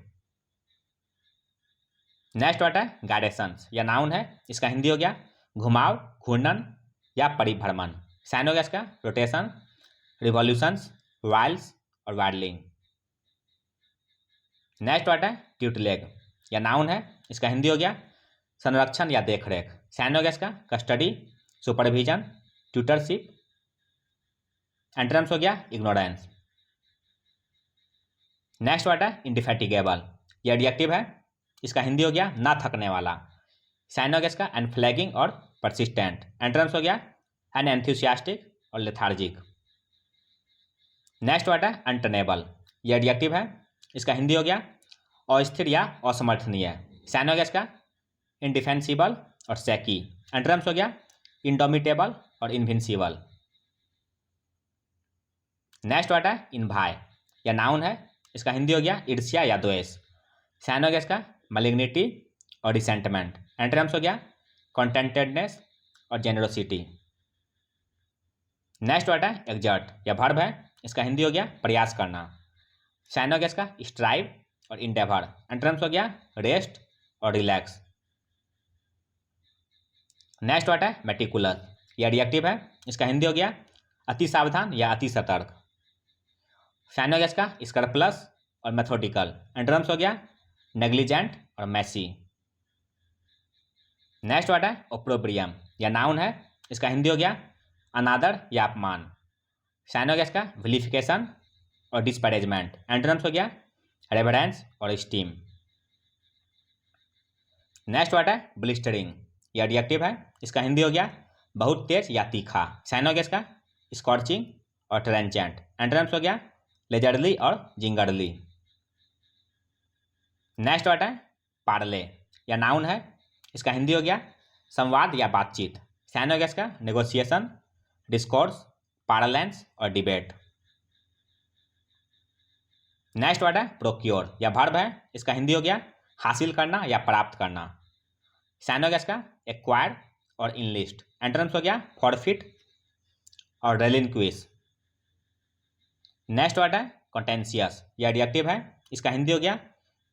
नेक्स्ट वर्ड है गाइडेशंस, यह नाउन है, इसका हिंदी हो गया घुमाव, घूर्णन या परिभ्रमण। साइन हो गया इसका रोटेशन, रिवॉल्यूशंस, वाइल्स और वाइडलिंग। नेक्स्ट वर्ड है ट्यूटलेग, यह नाउन है, इसका हिंदी हो गया संरक्षण या देखरेख। साइन हो गया इसका कस्टडी, सुपरविजन, ट्यूटरशिप। एंटरम्स हो गया इग्नोरेंस। नेक्स्ट वर्ड है इंडिफेटिगेबल, यह एडजेक्टिव है, इसका हिंदी हो गया ना थकने वाला। साइन हो गया इसका अनफ्लैगिंग और परसिस्टेंट। एंटरम्स हो गया अनएंथुसियास्टिक और लेथार्जिक। नेक्स्ट वर्ड है अनटनेबल, यह एडजेक्टिव है, इसका हिंदी हो गया अस्थिर या असमर्थनीय। साइन हो गया इसका इंडिफेंसिबल और सैकी। एंटरम्स हो गया इंडोमिटेबल और इनविंसिबल। नेक्स्ट वर्ड है इनवाय, यह नाउन है, इसका हिंदी हो गया ईर्ष्या या द्वेष। साइन हो गया इसका मैलिग्निटी और रिसेंटमेंट। एंटरम्स हो गया कॉन्टेंटेडनेस और जेनरोसिटी। नेक्स्ट वर्ड है एग्जर्ट, यह वर्ब है, इसका हिंदी हो गया प्रयास करना। साइन हो गया इसका स्ट्राइव और इंडेवर। एंटरम्स हो गया रेस्ट और रिलैक्स। नेक्स्ट वर्ड है मेटिकुलस, यह एडजेक्टिव है, इसका हिंदी हो गया अति सावधान या अति सतर्क। साइन हो गया इसका स्क्रप्लस और मेथोडिकल। एंटरम्स हो गया नेग्लिजेंट और मैसी। नेक्स्ट वर्ड है ओप्रोब्रियम, यह नाउन है, इसका हिंदी हो गया अनादर या अपमान। साइन हो गया इसका विलिफिकेशन और डिस्पैरेजमेंट। एंटरम्स हो गया रेवरेंस और स्टीम। नेक्स्ट वर्ड है ब्लिस्टरिंग, यह एडजेक्टिव है, इसका हिंदी हो गया बहुत तेज या तीखा। साइन हो गया इसका स्कॉर्चिंग और ट्रेंचेंट। एंटरम्स हो गया लेजरली और जिंगरली। नेक्स्ट वर्ड है पार्ले, यह नाउन है, इसका हिंदी हो गया संवाद या बातचीत। साइन हो गया इसका नेगोशिएशन, डिस्कोर्स, पार्लेंस और डिबेट। नेक्स्ट वर्ड है प्रोक्योर, यह वर्ब है, इसका हिंदी हो गया हासिल करना या प्राप्त करना। साइन हो गया इसका एक्वायर और इनलिस्ट। एंटरम्स हो गया फॉरफिट और रेलिंक्विश। नेक्स्ट वर्ड है कॉन्टेंशियस, यह एडजेक्टिव है, इसका हिंदी हो गया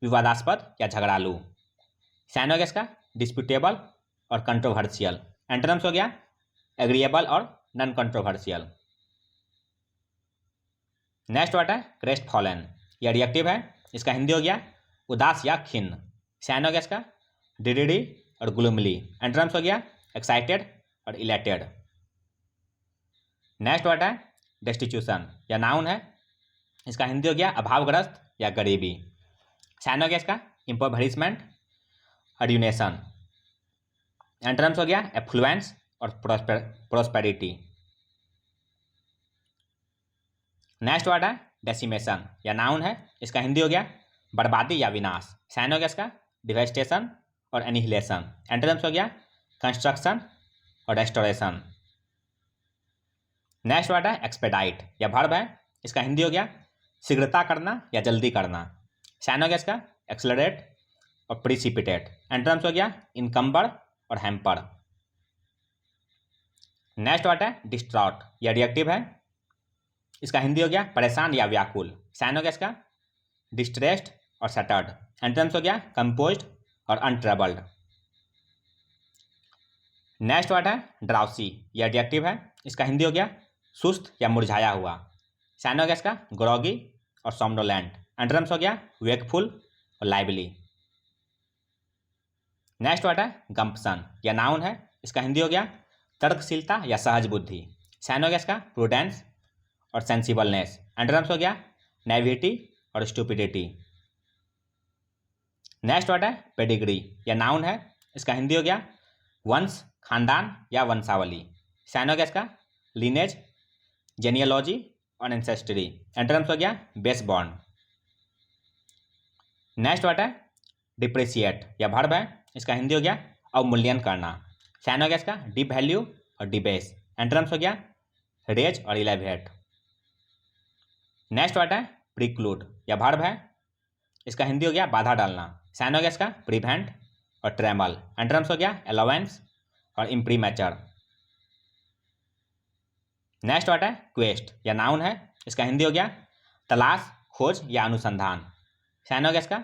विवादास्पद या झगड़ालू। साइनोगेस का डिस्प्यूटेबल और कंट्रोवर्शियल। एंटोनिम्स हो गया एग्रीएबल और नॉन कंट्रोवर्शियल। नेक्स्ट वर्ड है क्रेस्ट फॉलन, यह एडजेक्टिव है, इसका हिंदी हो गया उदास या खिन्न। साइनोगेस का डिडिडी और ग्लूमली। एंटोनिम्स हो गया एक्साइटेड और इलेटेड। नेक्स्ट वर्ड है डेस्टिट्यूशन, यह नाउन है, इसका हिंदी हो गया अभावग्रस्त या गरीबी। साइनोगेस का इम्पोवरिशमेंट और यूनेशन। एंटोनिम्स हो गया एफ्लुएंस और प्रोस्पेरिटी। नेक्स्ट वर्ड है डेसिमेशन, यह नाउन है, इसका हिंदी हो गया बर्बादी या विनाश। साइनोगेस का डिवेस्टेशन और एनिहिलेशन। एंटोनिम्स हो गया कंस्ट्रक्शन और रेस्टोरेशन। नेक्स्ट वर्ड है एक्सपेडाइट, यह वर्ब है, इसका हिंदी हो गया शीघ्रता करना या जल्दी करना। साइनोगेस का एक्सलरेट और प्रिसिपिटेट। एंटोनिम्स हो गया इनकम्बर और हैम्पर। नेक्स्ट वर्ड है डिस्ट्रॉट, यह एडजेक्टिव है, इसका हिंदी हो गया परेशान या व्याकुल। साइनोगेस का डिस्ट्रेस्ड और सटर्ड। एंटोनिम्स हो गया कंपोज्ड और अनट्रबल्ड। नेक्स्ट वर्ड है ड्राउसी, यह एडजेक्टिव है, इसका हिंदी हो गया सुस्त या मुरझाया हुआ। साइनोगेस का ग्रॉगी और सोम्नोलेंट। एंटोनिम्स हो गया वेकफुल और लाइवली। नेक्स्ट वर्ड है गम्पसन, यह नाउन है, इसका हिंदी हो गया तर्कशीलता या सहज बुद्धि। साइनोगेस का प्रूडेंस और सेंसिबलनेस। एंटोनिम्स हो गया नेविटी और स्टूपिडिटी। नेक्स्ट वर्ड है पेडिग्री, यह नाउन है, इसका हिंदी हो गया वंश, खानदान या वंशावली। साइनोगेस का लीनेज, जेनियोलॉजी और एंसेस्ट्री। एंटोनिम्स हो गया बेस बॉर्न। नेक्स्ट वर्ड है डिप्रिसिएट, यह वर्ब है, इसका हिंदी हो गया अवमूल्यन करना। साइनोगेस का डिप वैल्यू और डिबेस। एंटोनिम्स हो गया रेज और इलेवेट। नेक्स्ट वर्ड है प्रिक्लूड, यह वर्ब है, इसका हिंदी हो गया बाधा डालना। साइनोगेस का प्रिवेंट और ट्रेमल। एंटोनिम्स हो गया अलाउंस और इम्प्रीमेचर। नेक्स्ट वर्ड है क्वेस्ट, यह नाउन है, इसका हिंदी हो गया तलाश, खोज या अनुसंधान। साइनोगेस का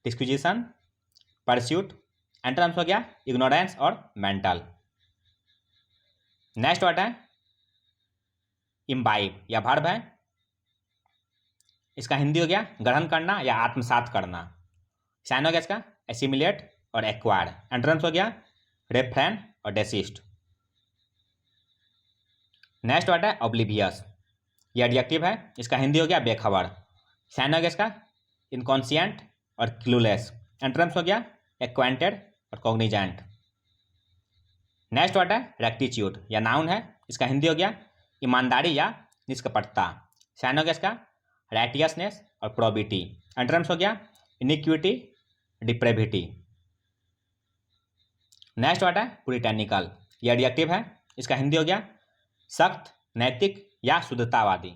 डिस्क्विजिशन, परस्यूट। एंटोनिम्स हो गया इग्नोरेंस और मेंटल। नेक्स्ट वर्ड है इम्बाइब, यह वर्ब है, इसका हिंदी हो गया ग्रहण करना या आत्मसात करना। साइनोगेस का एसिमिलेट और एक्वायर। एंटोनिम्स हो गया रेफ्रेन और डेसिस्ट। नेक्स्ट वर्ड है ऑब्लिवियस, यह एडजेक्टिव है, इसका हिंदी हो गया बेखबर। साइनोगेस का इनकॉन्शियंट और क्लूलेस। एंटोनिम्स हो गया एक्वांटेड और कॉग्निजेंट। नेक्स्ट वर्ड है रेक्टिट्यूड, यह नाउन है, इसका हिंदी हो गया ईमानदारी या निष्कपटता। साइनोगेस का राइटियसनेस और प्रोबिटी। एंटोनिम्स हो गया इनिक्विटी, डिप्रेविटी। नेक्स्ट वर्ड है पुरिटेनिकल, यह एडजेक्टिव है, इसका हिंदी हो गया सख्त, नैतिक या शुद्धतावादी।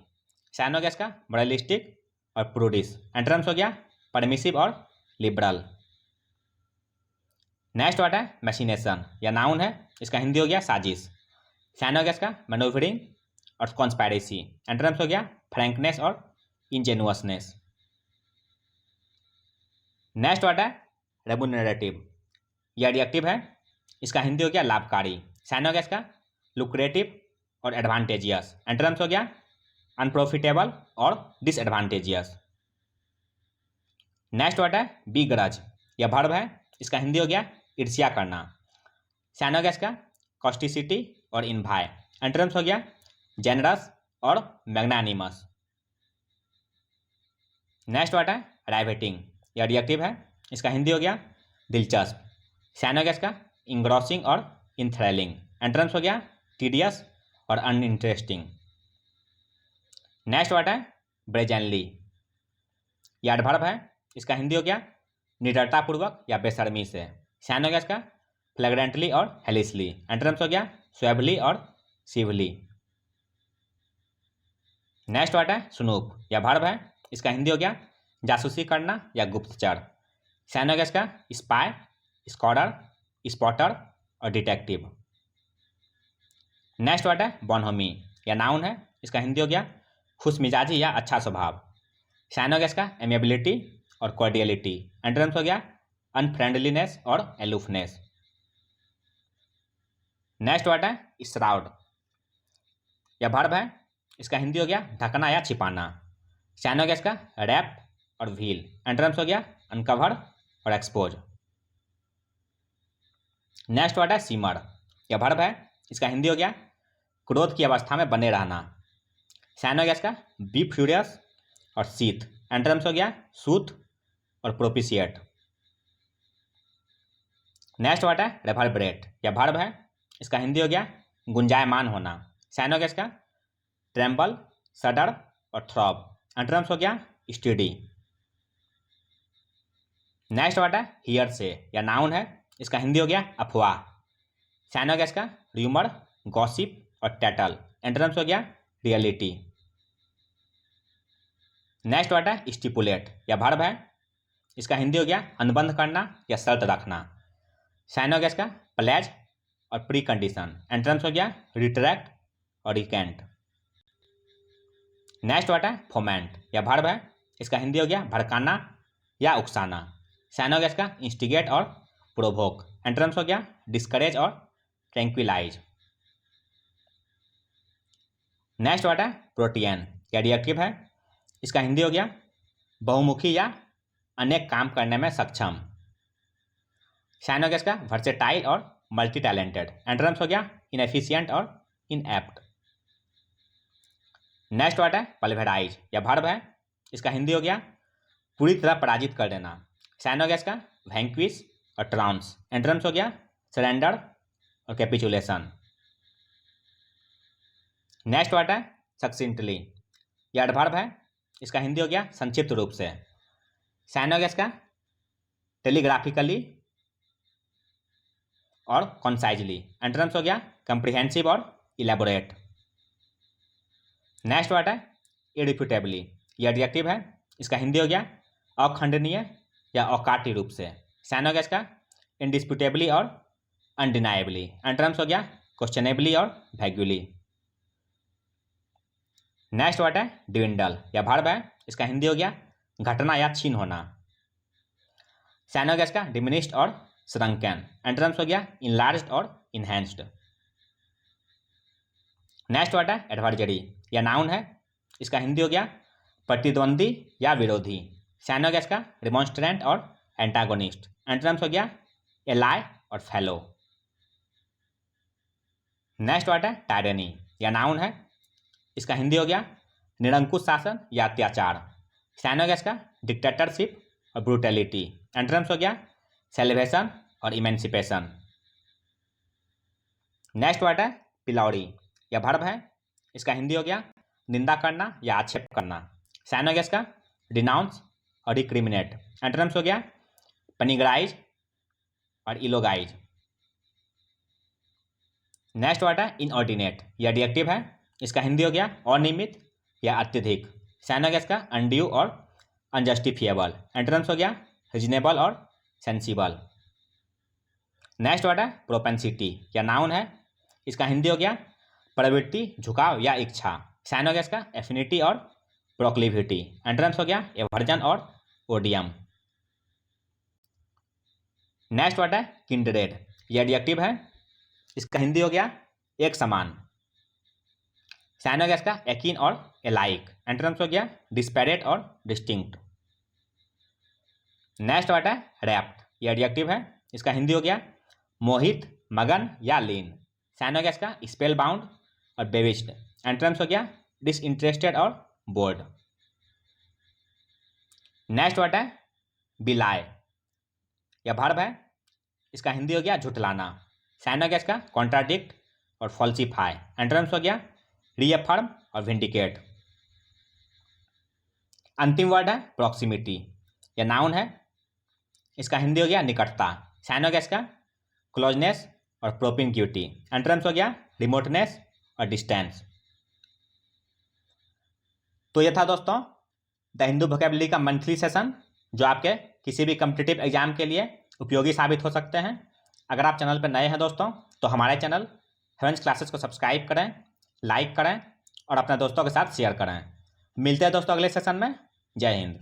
साइनोगेस का मोरलिस्टिक और प्रूडिस। एंटोनिम्स हो गया परमिसिव और लिबरल। नेक्स्ट वर्ड है मैशिनेशन, यह नाउन है, इसका हिंदी हो गया साजिश। साइनोगेस का मैनूवरिंग और कॉन्स्पायरेसी। एंटोनिम्स हो गया फ्रैंकनेस और इंजेनुअसनेस। नेक्स्ट वर्ड है रेमुनरेटिव, यह एडजेक्टिव है, इसका हिंदी हो गया लाभकारी। साइनोगेस का लुक्रेटिव और एडवांटेजियस। एंटोनिम्स हो गया अनप्रॉफिटेबल और डिसएडवांटेजियस। नेक्स्ट वर्ड है बीग्रज, यह वर्ब है, इसका हिंदी हो गया ईर्ष्या करना। साइनोगेस का कॉस्टिसिटी और इन्वाय। एंटोनिम्स हो गया जेनरस और मैग्नानिमस। नेक्स्ट वर्ड है राइवेटिंग, यह एडजेक्टिव है, इसका हिंदी हो गया दिलचस्प। साइनोगेस का इंग्रॉसिंग और इंथ्रेलिंग। एंटोनिम्स हो गया टीडियस और अनइंटरेस्टिंग। नेक्स्ट वर्ड है ब्रेजेनली, यह एडवर्ब है, इसका हिंदी हो गया निडरतापूर्वक या बेशर्मी से। साइनोगेस का फ्लैग्रेंटली और हेलिसली। एंटोनिम्स हो गया स्वेवली और सिवली। नेक्स्ट वर्ड है स्नूप, यह वर्ब है, इसका हिंदी हो गया जासूसी करना या गुप्तचर। साइनोगेस का स्पाई, स्कॉडर, स्पॉटर और डिटेक्टिव। नेक्स्ट वर्ड है बोनहोमी, यह नाउन है, इसका हिंदी हो गया खुशमिजाजी या अच्छा स्वभाव। साइनोगेस का एमेबिलिटी और कॉर्डियलिटी। एंटोनिम्स हो गया अनफ्रेंडलीनेस और एलूफनेस। नेक्स्ट वर्ड है श्राउड, यह वर्ब है, इसका हिंदी हो गया ढकना या छिपाना। साइन हो गया इसका रैप और व्हील। एंटोनिम्स हो गया अनकवर और एक्सपोज। नेक्स्ट वर्ड है सिमर, यह वर्ब है, इसका हिंदी हो गया क्रोध की अवस्था में बने रहना। साइन हो गया इसका बी फ्यूरियस और सीथ। एंटोनिम्स हो गया सूथ और प्रोपिशिएट। नेक्स्ट वर्ड है रेवर्बरेट, यह वर्ब है, इसका हिंदी हो गया गुंजायमान होना। साइन हो गया इसका ट्रेम्बल, सडर और थ्रॉब। एंटोनिम्स हो गया स्टडी। नेक्स्ट वर्ड है हियर से, यह नाउन है, इसका हिंदी हो गया अफवाह। साइन हो गया इसका र्यूमर, गॉसिप और टैटल। एंटोनिम्स हो गया रियलिटी। नेक्स्ट वर्ड है स्टिपुलेट, यह वर्ब है, इसका हिंदी हो गया अनुबंध करना या शर्त रखना। साइन हो गया इसका प्लेज और प्री कंडीशन। एंटोनिम्स हो गया रिट्रैक्ट और रिकेंट। नेक्स्ट वर्ड है फोमेंट, यह वर्ब है, इसका हिंदी हो गया भड़काना या उकसाना। साइन हो गया इसका इंस्टिगेट और प्रोवोक। एंटोनिम्स हो गया डिस्करेज और ट्रैंक्विलाइज। नेक्स्ट वर्ड है प्रोटियन, यह एडजेक्टिव है, इसका हिंदी हो गया बहुमुखी या अनेक काम करने में सक्षम। साइन हो गया इसका वर्सेटाइल और मल्टी टैलेंटेड। एंटोनिम्स हो गया इनएफिशिएंट और इनएप्ट। नेक्स्ट वर्ड है पल्वेराइज, यह वर्ब है, इसका हिंदी हो गया पूरी तरह पराजित कर देना। साइन हो गया इसका वैंक्विश और ट्राउंस। एंटोनिम्स हो गया सरेंडर और कैपिचुलेशन। नेक्स्ट वर्ड है सक्सिंटली, यह एडवर्ब है, इसका हिंदी हो गया संक्षिप्त रूप से। साइन हो गया इसका टेलीग्राफिकली और कॉन्साइजली। एंटोनिम्स हो गया कंप्रिहेंसिव और इलेबोरेट। नेक्स्ट वर्ड है इरिफ्यूटेबली, यह एडजेक्टिव है, इसका हिंदी हो गया अखंडनीय या अकाट्य रूप से। साइन हो गया इसका इंडिस्प्यूटेबली और अनडिनाएबली। एंटोनिम्स हो गया क्वेश्चनेबली और वैग्यूली। नेक्स्ट वर्ड है डिविंडल, यह वर्ब है, इसका हिंदी हो गया घटना या छीन होना। साइन हो गया इसका डिमिनिश्ड और श्रंकन। एंटोनिम्स हो गया इनलार्ज्ड और इनहेंस्ड। नेक्स्ट वर्ड है एडवर्जरी, यह नाउन है, इसका हिंदी हो गया प्रतिद्वंदी या विरोधी। साइन हो गया इसका रिमॉन्स्ट्रेंट और एंटागोनिस्ट। एंटोनिम्स हो गया एलाई और फेलो। नेक्स्ट वर्ड है टायरेनी, यह नाउन है, इसका हिंदी हो गया निरंकुश शासन या अत्याचार। साइन हो गया इसका डिक्टेटरशिप और ब्रूटैलिटी। एंटोनिम्स हो गया सेलिब्रेशन और इमेंसिपेशन। नेक्स्ट वर्ड है पिलौरी, यह वर्ब है, इसका हिंदी हो गया निंदा करना या आक्षेप करना। साइन हो गया इसका डिनाउंस और रिक्रिमिनेट। एंटोनिम्स हो गया पनिग्राइज और इलोगाइज। नेक्स्ट वर्ड है इनऑर्डिनेट, यह एडजेक्टिव है, इसका हिंदी हो गया अनियमित या अत्यधिक। साइन हो गया इसका अनड्यू और अनजस्टिफिएबल। एंटोनिम्स हो गया रीजनेबल और सेंसिबल। नेक्स्ट वर्ड है प्रोपेंसिटी, यह नाउन है, इसका हिंदी हो गया प्रवृत्ति, झुकाव या इच्छा। साइन हो गया इसका एफिनिटी और प्रोक्लिविटी। एंटोनिम्स हो गया एवर्जन और ओडियम। नेक्स्ट वर्ड है किंडरेड, यह एडजेक्टिव है, इसका हिंदी हो गया एक समान। साइन हो गया इसका एकीन और एलाइक। एंटोनिम्स हो गया डिस्पैरेट और डिस्टिंक्ट। नेक्स्ट वर्ड है रैप्ट, यह एडजेक्टिव है, इसका हिंदी हो गया मोहित, मगन या लीन। साइन हो गया इसका स्पेल बाउंड और बेविस्ड। एंटोनिम्स हो गया डिसइंटरेस्टेड और बोर्ड। नेक्स्ट वर्ड है बिलाय, यह वर्ब है, इसका हिंदी हो गया झुटलाना। साइन हो गया इसका कॉन्ट्राडिक्ट और फॉल्सिफाई। एंटोनिम्स हो गया रीअफर्म और विंडिकेट। अंतिम वर्ड है प्रॉक्सिमिटी, यह नाउन है, इसका हिंदी हो गया निकटता। साइन हो गया इसका क्लोजनेस और प्रोपिंक्यूटी। एंटोनिम्स हो गया रिमोटनेस और डिस्टेंस। तो यह था दोस्तों द हिंदू वोकैबुलरी का मंथली सेशन, जो आपके किसी भी कम्पिटिटिव एग्जाम के लिए उपयोगी साबित हो सकते हैं। अगर आप चैनल पर नए हैं दोस्तों, तो हमारे चैनल हेवेंस क्लासेस को सब्सक्राइब करें, लाइक करें और अपने दोस्तों के साथ शेयर करें। मिलते हैं दोस्तों अगले सेशन में। जय हिंद।